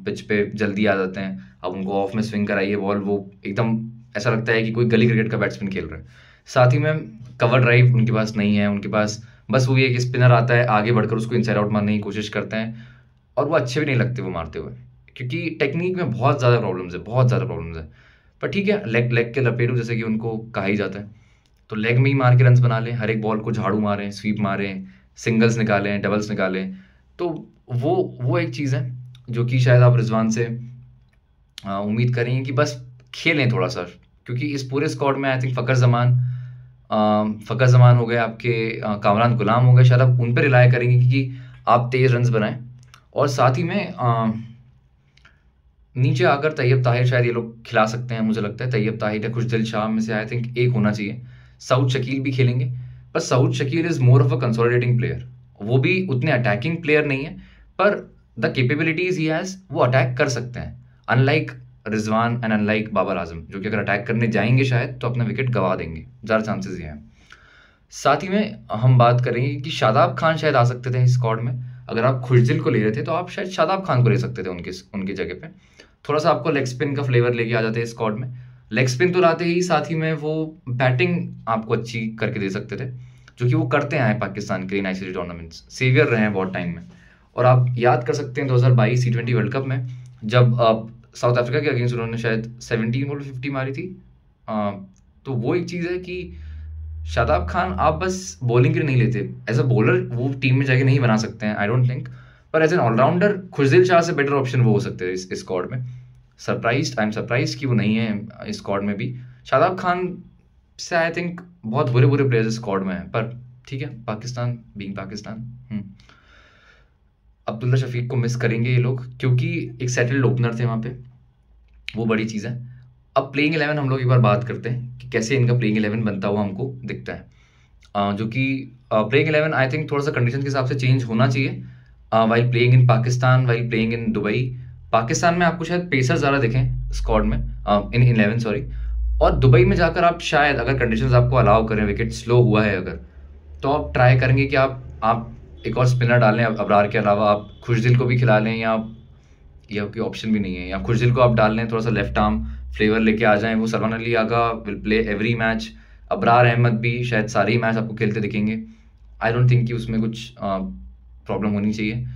पिच पे जल्दी आ जाते हैं, आप उनको ऑफ में स्विंग कराइए बॉल, वो एकदम ऐसा लगता है कि कोई गली क्रिकेट का बैट्समैन खेल रहा है। साथ ही में कवर ड्राइव उनके पास नहीं है, उनके पास बस वो ये कि स्पिनर आता है आगे बढ़कर उसको इनसाइड आउट मारने की कोशिश करते हैं, और वो अच्छे भी नहीं लगते वो मारते हुए, क्योंकि टेक्निक में बहुत ज़्यादा प्रॉब्लम्स है, बहुत ज़्यादा प्रॉब्लम्स है। पर ठीक है, लेग लेग के लपेटू जैसे कि उनको कहा ही जाता है, तो लेग में ही मार के रन्स बना लें, हर एक बॉल को झाड़ू मारें, स्वीप मारें, सिंगल्स निकालें, डबल्स निकालें, तो वो एक चीज़ है जो कि शायद आप रिजवान से उम्मीद करेंगे कि बस खेलें थोड़ा सा, क्योंकि इस पूरे स्क्वाड में आई थिंक फ़खर ज़मान हो गए आपके, कामरान गुलाम हो गए, शायद आप उन पर रिलाय करेंगे कि आप तेज़ रन्स बनाएं। और साथ ही में नीचे आकर तैयब ताहिर शायद ये लोग खिला सकते हैं, मुझे लगता है तैयब ताहिर या खुशदिल शाह में से आई थिंक एक होना चाहिए। सऊद शकील भी खेलेंगे, पर Saud Shakeel is more of a consolidating player, वो भी उतने अटैकिंग प्लेयर नहीं है, पर द केपेबिलिटीज ही हैज़, वो अटैक कर सकते हैं, unlike Rizwan and unlike Babar Azam, जो कि अगर अटैक करने जाएंगे शायद तो अपना विकेट गंवा देंगे, ज़्यादा चांसेस ये हैं। साथ ही में हम बात करेंगे कि शादाब खान शायद आ सकते थे इस स्क्वाड में, अगर आप खुशदिल को ले रहे थे तो आप शायद शादाब खान को ले सकते थे उनकी जगह पे, थोड़ा सा आपको लेग स्पिन का फ्लेवर लेके आ जाते हैं स्क्वाड में। लेग स्पिन तो लाते ही, साथ ही में वो बैटिंग आपको अच्छी करके दे सकते थे, जो कि वो करते आए पाकिस्तान के लिए इन आईसीसी टूर्नामेंट्स, सेवियर रहे हैं बहुत टाइम में। और आप याद कर सकते हैं 2022 T20 वर्ल्ड कप में जब साउथ अफ्रीका के अगेंस्ट उन्होंने शायद 17 बॉल 50 मारी थी। तो वो एक चीज़ है कि शादाब खान आप बस बॉलिंग के लिए नहीं लेते, एज अ बॉलर वो टीम में जाके नहीं बना सकते हैं आई डोंट थिंक, पर एज एन ऑलराउंडर खुशदिल शाह से बेटर ऑप्शन वो हो सकते हैं इस स्क्वाड में। आई एम सरप्राइज कि वो नहीं है इस स्क्वाड में भी। शादाब खान से आई थिंक बहुत बुरे बुरे प्लेयर्स स्क्वाड में हैं, पर ठीक है, पाकिस्तान बीइंग पाकिस्तान। अब्दुल्ला शफीक को मिस करेंगे ये लोग, क्योंकि एक सेटल्ड ओपनर थे वहाँ पे, वो बड़ी चीज़ है। अब प्लेइंग 11 हम लोग एक बार बात करते हैं कि कैसे इनका प्लेइंग 11 बनता हुआ हमको दिखता है, जो कि प्लेइंग 11 आई थिंक थोड़ा सा कंडीशन के हिसाब से चेंज होना चाहिए while playing in Pakistan, while playing in Dubai. Pakistan में आपको शायद पेसर ज़्यादा दिखें स्क्वाड में, इन 11 सॉरी, और दुबई में जाकर आप शायद अगर कंडीशंस आपको अलाउ करें, विकेट स्लो हुआ है अगर, तो आप ट्राई करेंगे कि आप एक और स्पिनर डालें अबरार के अलावा, आप खुशदिल को भी खिला लें, या कोई ऑप्शन भी नहीं है, या खुशदिल को आप डाल लें, थोड़ा सा लेफ्ट आर्म फ्लेवर लेके आ जाएं, वो Salman Ali Agha will play every match, Abrar Ahmed भी शायद सारे ही मैच आपको खेलते दिखेंगे। आई डोंट थिंक कि उसमें कुछ प्रॉब्लम होनी चाहिए।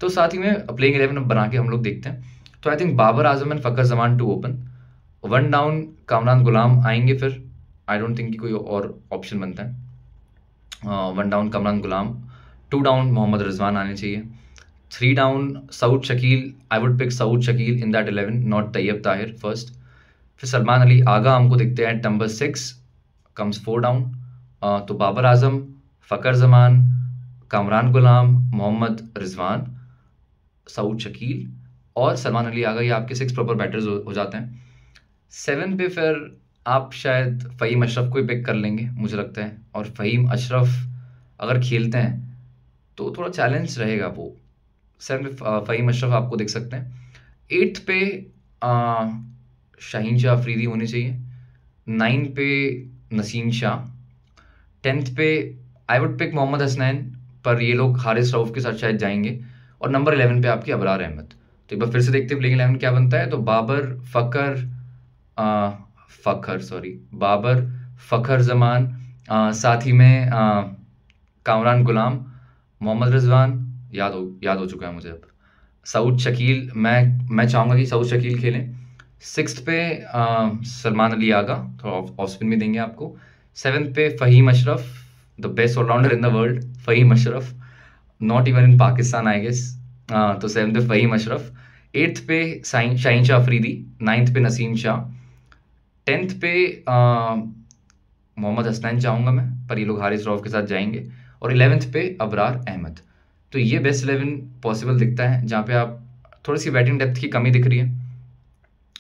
तो साथ ही में प्लेइंग 11 बना के हम लोग देखते हैं, तो I think Babar Azam and Fakhar Zaman to open, 1 down Kamran Ghulam आएंगे, फिर आई डोंट थिंक कि कोई और ऑप्शन बनता है। 1 डाउन कामरान गुलाम, 2 डाउन मोहम्मद रिजवान आने चाहिए, 3 down Saud Shakeel, I would pick Saud Shakeel in that 11, not Tayyab Tahir first. फिर सलमान अली आगा हमको दिखते हैं नंबर 6 कम्स 4 डाउन। तो बाबर आजम, फ़खर ज़मान, कामरान गुलाम, मोहम्मद रिजवान, सऊद शकील और सलमान अली आगा, ये आपके 6 प्रॉपर बैटर्स हो जाते हैं। 7 पे फिर आप शायद फ़हीम अशरफ को ही पिक कर लेंगे मुझे लगता है, और फ़हीम अशरफ अगर खेलते हैं तो थोड़ा चैलेंज रहेगा वो। 7 पे फ़हीम अशरफ आपको देख सकते हैं। 8 पे शाहीन शाह अफरीदी होनी चाहिए, 9 पे नसीम शाह, 10th पे I would pick Mohammad Hasnain, पर ये लोग हारिस रऊफ के साथ शायद जाएंगे, और नंबर 11 पे आपकी अबरार अहमद। तो एक बार फिर से देखते हैं प्लेइंग 11 क्या बनता है। तो बाबर, फ़खर ज़मान, साथ ही में कामरान गुलाम, मोहम्मद रिजवान, याद हो चुका है मुझे अब, सऊद शकील, मैं चाहूँगा कि सऊद शकील खेलें। 6th पे सलमान अली आगा, थोड़ा ऑफ स्पिन भी देंगे आपको। 7th पे Faheem Ashraf, the best allrounder in the world, Faheem Ashraf, not even in Pakistan I guess. तो 7th पे फ़हीम अशरफ, 8th पे शाहीन शाह अफरीदी, 9th पे नसीम शाह, 10th पे मोहम्मद हसनैन चाहूँगा मैं, पर ये लोग हारिस रऊफ के साथ जाएंगे, और 11th पे अबरार अहमद। तो ये बेस्ट 11 पॉसिबल दिखता है, जहाँ पे आप थोड़ी सी बैटिंग डेप्थ की कमी दिख रही है,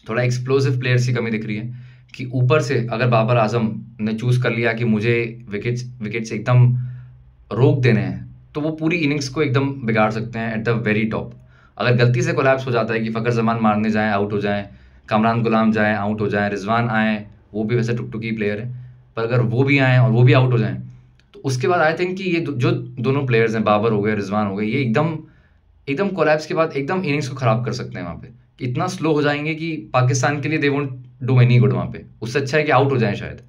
थोड़ा एक्सप्लोसिव प्लेयर्स की कमी दिख रही है, कि ऊपर से अगर बाबर आजम ने चूज़ कर लिया कि मुझे विकेट्स एकदम रोक देने हैं, तो वो पूरी इनिंग्स को एकदम बिगाड़ सकते हैं एट द वेरी टॉप। अगर गलती से कोलैप्स हो जाता है कि फ़खर जमान मारने जाएँ, आउट हो जाएँ, कामरान गुलाम जाएँ, आउट हो जाएँ, रिजवान आएँ, वो भी वैसे टुकटुकी प्लेयर है, पर अगर वो भी आएँ और वो भी आउट हो जाएँ, तो उसके बाद आई थिंक कि ये जो दोनों प्लेयर्स हैं, बाबर हो गए, रिजवान हो गए, ये एकदम कोलैप्स के बाद एकदम इनिंग्स को ख़राब कर सकते हैं वहाँ पे। इतना स्लो हो जाएंगे कि पाकिस्तान के लिए they won't do any good वहाँ पे, उससे अच्छा है कि आउट हो जाएं शायद।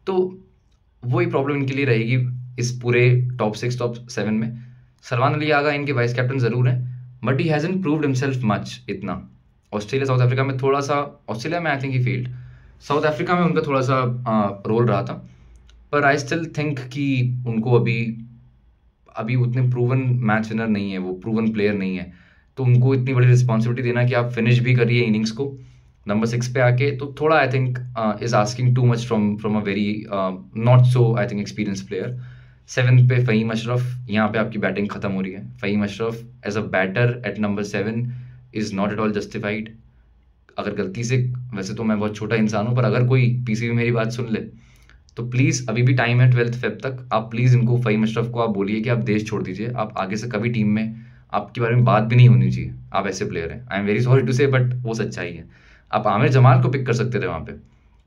तो वही प्रॉब्लम इनके लिए रहेगी इस पूरे टॉप 6 टॉप 7 में। सलमान अली आगा इनके वाइस कैप्टन ज़रूर हैं, but he hasn't proved himself much इतना। ऑस्ट्रेलिया साउथ अफ्रीका में थोड़ा सा, ऑस्ट्रेलिया में I think he failed, South Africa में उनका थोड़ा सा रोल रहा था, पर आई स्टिल थिंक कि उनको अभी उतने प्रूवन मैच विनर नहीं है, वो प्रूवन प्लेयर नहीं है, तो उनको इतनी बड़ी रिस्पॉन्सिबिलिटी देना कि आप फिनिश भी करिए इनिंग्स को नंबर 6 पे आके, तो थोड़ा I think is asking too much from a very not so I think experience player. 7 पे फ़हीम अशरफ, यहाँ पे आपकी बैटिंग खत्म हो रही है। Faheem Ashraf as a batter at number 7 is not at all justified. अगर गलती से, वैसे तो मैं बहुत छोटा इंसान हूँ, पर अगर कोई पीसीबी मेरी बात सुन ले तो प्लीज़, अभी भी टाइम है 12 फ़ेब तक, आप प्लीज़ इनको, फ़हीम अशरफ को आप बोलिए कि आप देश छोड़ दीजिए, आप आगे से कभी टीम में आपके बारे में बात भी नहीं होनी चाहिए, आप ऐसे प्लेयर हैं। I am very sorry to say, but वो सच्चाई है। आप आमिर जमाल को पिक कर सकते थे वहाँ पे,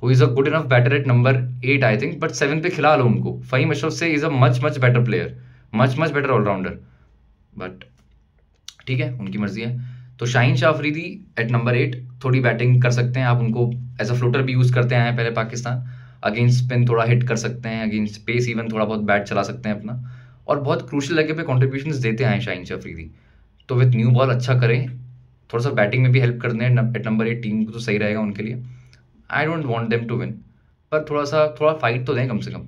who is a good enough batter at number 8 I think, but 7 पे खिला लो उनको। फ़हीम अशरफ से is a much better player, much better allrounder, but ठीक है, उनकी मर्जी है। तो शाहीन शाह अफरीदी एट नंबर 8 थोड़ी बैटिंग कर सकते हैं, आप उनको एज अ फ्लोटर भी यूज़ करते हैं पहले पाकिस्तान, अगेंस्ट स्पिन थोड़ा हिट कर सकते हैं, अगेंस्ट पेस इवन थोड़ा बहुत बैट चला सकते हैं अपना, और बहुत क्रूशल जगह पे कॉन्ट्रीब्यूशंस देते हैं शाहीन शाह अफरीदी। तो विथ न्यू बॉल अच्छा करें, थोड़ा सा बैटिंग में भी हेल्प कर दें एट नंबर 8 टीम को, तो सही रहेगा उनके लिए। I don't want them to win, पर थोड़ा फाइट तो दें कम से कम,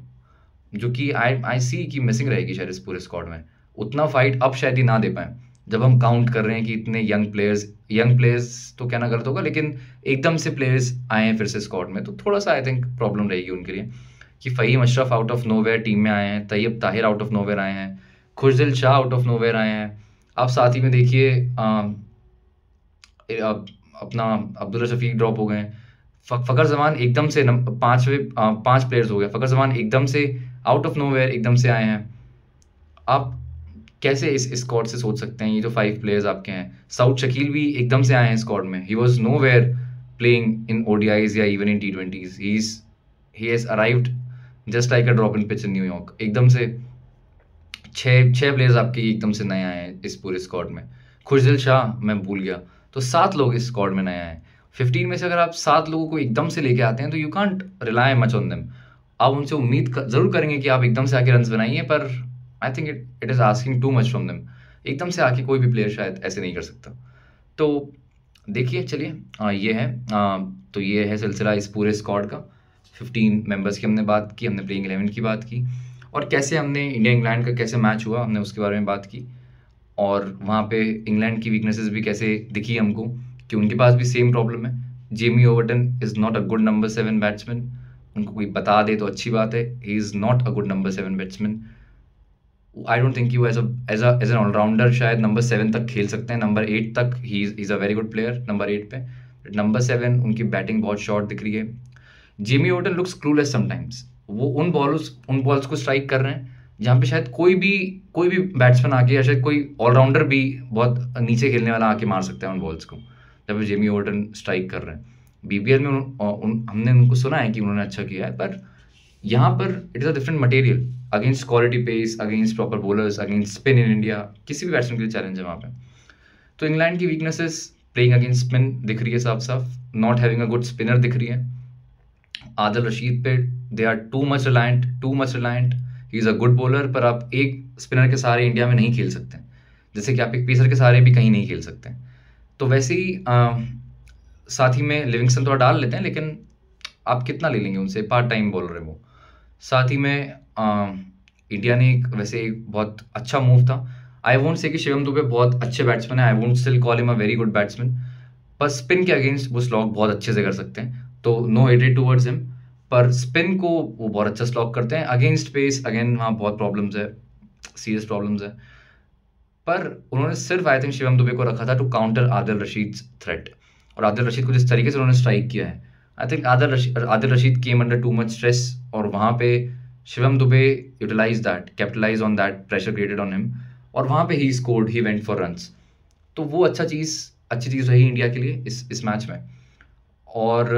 जो कि आई सी कि मिसिंग रहेगी शायद इस पूरे स्क्वाड में। उतना फाइट अब शायद ही ना दे पाएँ, जब हम काउंट कर रहे हैं कि इतने यंग प्लेयर्स तो कहना गलत होगा, लेकिन एकदम से प्लेयर्स आए हैं फिर से स्क्वाड में, तो थोड़ा सा आई थिंक प्रॉब्लम रहेगी उनके लिए, कि Faheem Ashraf out of nowhere team में आए हैं, Tayyab Tahir out of nowhere आए हैं, Khushdil Shah out of nowhere आए हैं। आप साथ ही में देखिए अपना अब्दुल्ला शफीक ड्रॉप हो गए, फ़खर जमान एकदम से 5 प्लेयर्स हो गए, फ़खर जमान एकदम से आउट ऑफ नोवेयर एकदम से आए हैं। आप कैसे इस स्क्वाड से सोच सकते हैं, ये जो 5 प्लेयर्स आपके हैं। साउथ शकील भी एकदम से आए हैं स्क्वाड में, he was nowhere playing in ODIs या even in T20s, he has arrived just like a drop in pitch in New York. एकदम से 6 प्लेयर्स आपके एकदम से नए आए हैं इस पूरे स्क्वाड में। खुशदिल शाह मैं भूल गया, तो 7 लोग इस स्क्वाड में नए आए हैं। 15 में से अगर आप 7 लोगों को एकदम से लेके आते हैं, तो you can't rely much on them. आप उनसे उम्मीद ज़रूर करेंगे कि आप एकदम से आके रन बनाइए, पर I think it is asking too much from them. एकदम से आके कोई भी प्लेयर शायद ऐसे नहीं कर सकता। तो देखिए, चलिए ये है तो ये है सिलसिला इस पूरे स्क्वाड का। 15 मेंबर्स की हमने बात की, हमने प्लेइंग 11 की बात की, और कैसे हमने इंडिया इंग्लैंड का कैसे मैच हुआ हमने उसके बारे में बात की, और वहाँ पे इंग्लैंड की वीकनेसेस भी कैसे दिखी हमको, कि उनके पास भी सेम प्रॉब्लम है। Jamie Overton is not a good number 7 batsman, उनको कोई बता दे तो अच्छी बात है, he is not a good number 7 batsman. I don't think you as an allrounder शायद नंबर 7 तक खेल सकते हैं, नंबर 8 तक he is a very good player number 8 पे, नंबर 7 उनकी बैटिंग बहुत शॉर्ट दिख रही है। Jamie Overton looks clueless sometimes, वो उन बॉल्स को स्ट्राइक कर रहे हैं जहाँ पे शायद कोई भी बैट्समैन आके, या शायद कोई ऑलराउंडर भी बहुत नीचे खेलने वाला आके मार सकता है उन बॉल्स को, जब जेमी ओवर्टन स्ट्राइक कर रहे हैं। BBL में हमने उनको सुना है कि उन्होंने अच्छा किया है, पर यहाँ पर it is a different material against quality pace, against proper bowlers, against spin in India, किसी भी बैट्समैन के लिए चैलेंज है वहाँ पे। तो इंग्लैंड की वीकनेसेस प्लेइंग अगेंस्ट स्पिन दिख रही है साफ साफ, not having a good spinner दिख रही है। आदिल रशीद पे they are too much reliant. He is a good bowler, पर आप एक स्पिनर के सहारे इंडिया में नहीं खेल सकते, जैसे कि आप एक पेसर के सहारे भी कहीं नहीं खेल सकते। तो वैसे ही साथ ही में लिविंगस्टन थोड़ा डाल लेते हैं, लेकिन आप कितना ले लेंगे उनसे, पार्ट टाइम बॉलर है वो। साथ ही में इंडिया ने वैसे एक बहुत अच्छा मूव था। आई वोंट से कि शिवम दुबे बहुत अच्छे बैट्समैन है, I won't still call him a very good batsman, पर स्पिन के अगेंस्ट वो स्लॉग बहुत अच्छे से कर सकते हैं, तो नो हेटेड टूवर्ड्स हिम। पर स्पिन को वो बहुत अच्छा स्लॉक करते हैं। अगेंस्ट पेस अगेन वहाँ बहुत प्रॉब्लम्स है, सीरियस प्रॉब्लम्स है। पर उन्होंने सिर्फ आई थिंक शिवम दुबे को रखा था to counter Adil Rashid threat, और आदिल रशीद को जिस तरीके से उन्होंने स्ट्राइक किया है, I think Adil Rashid came under too much stress, और वहाँ पे Shivam Dube utilise that, capitalise on that pressure created on him, और वहाँ पे he scored, he went for runs. तो वो अच्छी चीज़ रही इंडिया के लिए इस मैच में। और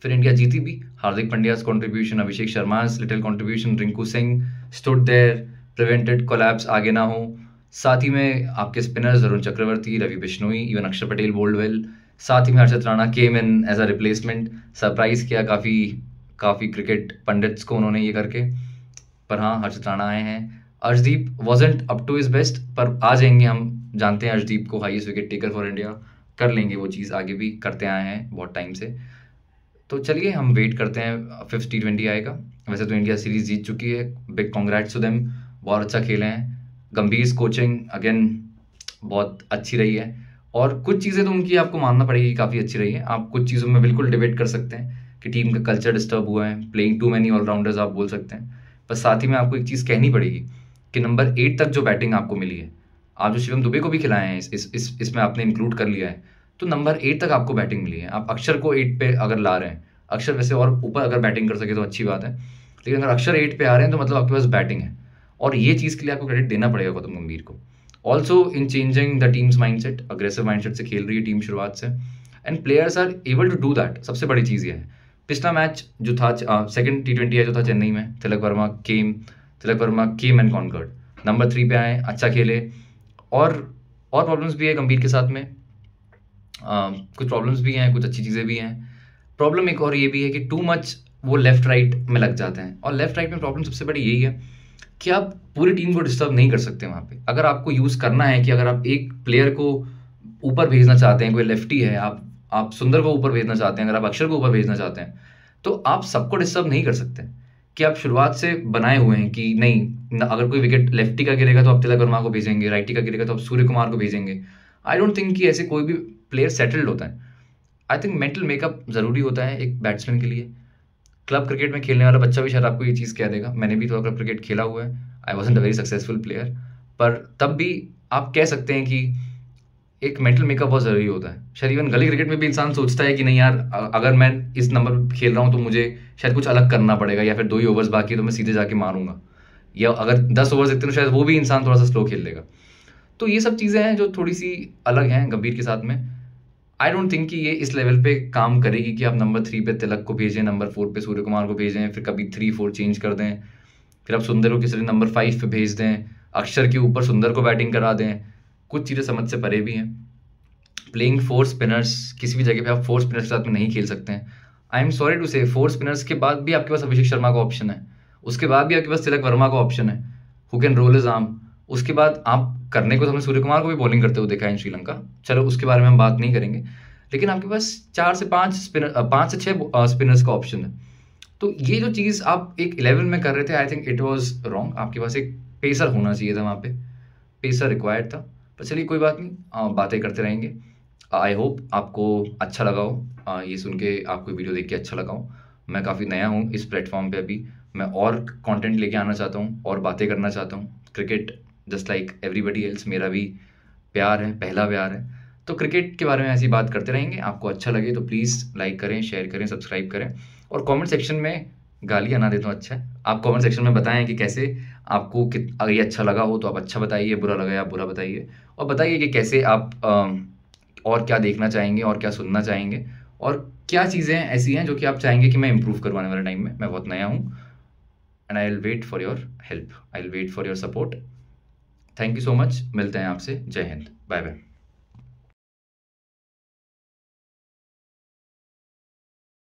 फिर इंडिया जीती भी। Hardik Pandya's contribution, Abhishek Sharma's little contribution, Rinku Singh stood there, prevented collapse आगे ना हो। साथ ही में आपके spinners Varun Chakravarthy, Ravi Bishnoi, even Akshar Patel bowled well. साथ ही में Harshit Rana came in as a replacement, surprise किया काफ़ी क्रिकेट पंडित्स को उन्होंने ये करके। पर हाँ, हर्षित राणा आए हैं। Arshdeep wasn't up to his best, पर आ जाएंगे, हम जानते हैं अर्शदीप को highest wicket taker for India, कर लेंगे वो चीज़, आगे भी करते आए हैं बहुत टाइम से। तो चलिए हम वेट करते हैं 5th T20 आएगा। वैसे तो इंडिया सीरीज जीत चुकी है, बिग कॉन्ग्रेट्स टू देम, बहुत अच्छा खेले हैं। गंभीर कोचिंग अगेन बहुत अच्छी रही है, और कुछ चीज़ें तो उनकी आपको मानना पड़ेगी काफ़ी अच्छी रही है। आप कुछ चीज़ों में बिल्कुल डिबेट कर सकते हैं कि टीम का कल्चर डिस्टर्ब हुआ है, प्लेइंग टू मैनी ऑलराउंडर्स आप बोल सकते हैं। पर साथ ही में आपको एक चीज़ कहनी पड़ेगी कि नंबर 8 तक जो बैटिंग आपको मिली है, आप जो शिवम दुबे को भी खिलाए हैं इसमें आपने इंक्लूड कर लिया है, तो नंबर 8 तक आपको बैटिंग मिली है। आप अक्षर को 8 पे अगर ला रहे हैं, अक्षर वैसे और ऊपर अगर बैटिंग कर सके तो अच्छी बात है, लेकिन अगर अक्षर 8 पे आ रहे हैं तो मतलब आपके पास बैटिंग है, और ये चीज़ के लिए आपको क्रेडिट देना पड़ेगा गौतम गंभीर को। Also in changing the team's mindset, aggressive mindset से खेल रही है टीम शुरुआत से, and players are able to do that. सबसे बड़ी चीज़ ये है। पिछला मैच जो था सेकंड T20 है जो था चेन्नई में, Tilak Varma came and conquered, number 3 पे आए, अच्छा खेले। और प्रॉब्लम्स भी है गंभीर के साथ में, कुछ प्रॉब्लम्स भी हैं, कुछ अच्छी चीज़ें भी हैं। प्रॉब्लम एक और ये भी है कि टू मच वो लेफ्ट राइट में लग जाते हैं, और लेफ्ट राइट में प्रॉब्लम सबसे बड़ी यही है कि आप पूरी टीम को डिस्टर्ब नहीं कर सकते वहाँ पे। अगर आपको यूज़ करना है कि अगर आप एक प्लेयर को ऊपर भेजना चाहते हैं, कोई लेफ्टी है, आप सुंदर को ऊपर भेजना चाहते हैं, अगर आप अक्षर को ऊपर भेजना चाहते हैं, तो आप सबको डिस्टर्ब नहीं कर सकते कि आप शुरुआत से बनाए हुए हैं कि नहीं, अगर कोई विकेट लेफ्टी का गिरेगा तो आप तिलक वर्मा को भेजेंगे, राइटी का गिरेगा तो आप सूर्य कुमार को भेजेंगे। आई डोंट थिंक कि ऐसे कोई भी प्लेयर सेटल्ड होता है। आई थिंक मेंटल मेकअप ज़रूरी होता है एक बैट्समैन के लिए। क्लब क्रिकेट में खेलने वाला बच्चा भी शायद आपको ये चीज़ कह देगा, मैंने भी थोड़ा क्लब क्रिकेट खेला हुआ है, I wasn't a very successful player, पर तब भी आप कह सकते हैं कि एक मेंटल मेकअप बहुत ज़रूरी होता है। शायद इवन गली क्रिकेट में भी इंसान सोचता है कि नहीं यार, अगर मैं इस नंबर खेल रहा हूँ तो मुझे शायद कुछ अलग करना पड़ेगा, या फिर 2 ही ओवर्स बाकी है तो मैं सीधे जाके मारूंगा, या अगर 10 ओवर्स देखते तो शायद वो भी इंसान थोड़ा सा स्लो खेल लेगा। तो ये सब चीज़ें हैं जो थोड़ी सी अलग हैं गंभीर के साथ में। आई डोंट थिंक कि ये इस लेवल पे काम करेगी कि आप नंबर 3 पे तिलक को भेजें, नंबर 4 पे सूर्य कुमार को भेजें, फिर कभी 3-4 चेंज कर दें, फिर आप सुंदर को किसी नंबर 5 पे भेज दें, अक्षर के ऊपर सुंदर को बैटिंग करा दें। कुछ चीज़ें समझ से परे भी हैं। प्लेइंग 4 स्पिनर्स, किसी भी जगह पे आप 4 स्पिनर्स के साथ में नहीं खेल सकते हैं। आई एम सॉरी टू से, 4 स्पिनर्स के बाद भी आपके पास अभिषेक शर्मा का ऑप्शन है, उसके बाद भी आपके पास तिलक वर्मा का ऑप्शन है, who can roll his arm. उसके बाद आप करने को तो हमने सूर्य कुमार को भी बॉलिंग करते हुए देखा है इन श्रीलंका, चलो उसके बारे में हम बात नहीं करेंगे, लेकिन आपके पास 4 से 5 स्पिनर्स का ऑप्शन है। तो ये जो चीज़ आप एक 11 में कर रहे थे, I think it was wrong. आपके पास एक पेसर होना चाहिए था, वहाँ पे पेसर रिक्वायर्ड था। पर चलिए कोई बात नहीं, बातें करते रहेंगे। आई होप आपको अच्छा लगा हो, ये सुन के, आपको वीडियो देख के अच्छा लगा हो। मैं काफ़ी नया हूँ इस प्लेटफॉर्म पे अभी, मैं और कंटेंट लेके आना चाहता हूँ और बातें करना चाहता हूँ। Cricket just like everybody else मेरा भी प्यार है, पहला प्यार है, तो क्रिकेट के बारे में ऐसी बात करते रहेंगे। आपको अच्छा लगे तो प्लीज़ लाइक करें, शेयर करें, सब्सक्राइब करें, और कमेंट सेक्शन में गालियाँ ना दे तो अच्छा है। आप कमेंट सेक्शन में बताएं कि कैसे आपको अगर ये अच्छा लगा हो तो आप अच्छा बताइए, बुरा लगा आप बुरा बताइए, और बताइए कि कैसे आप और क्या देखना चाहेंगे और क्या सुनना चाहेंगे, और क्या चीज़ें ऐसी हैं जो कि आप चाहेंगे कि मैं इम्प्रूव करवाने वाले टाइम में। मैं बहुत नया हूँ, and I will wait for your help, I will wait for your support. Thank you so much, मिलते हैं आपसे। जय हिंद, बाय बाय।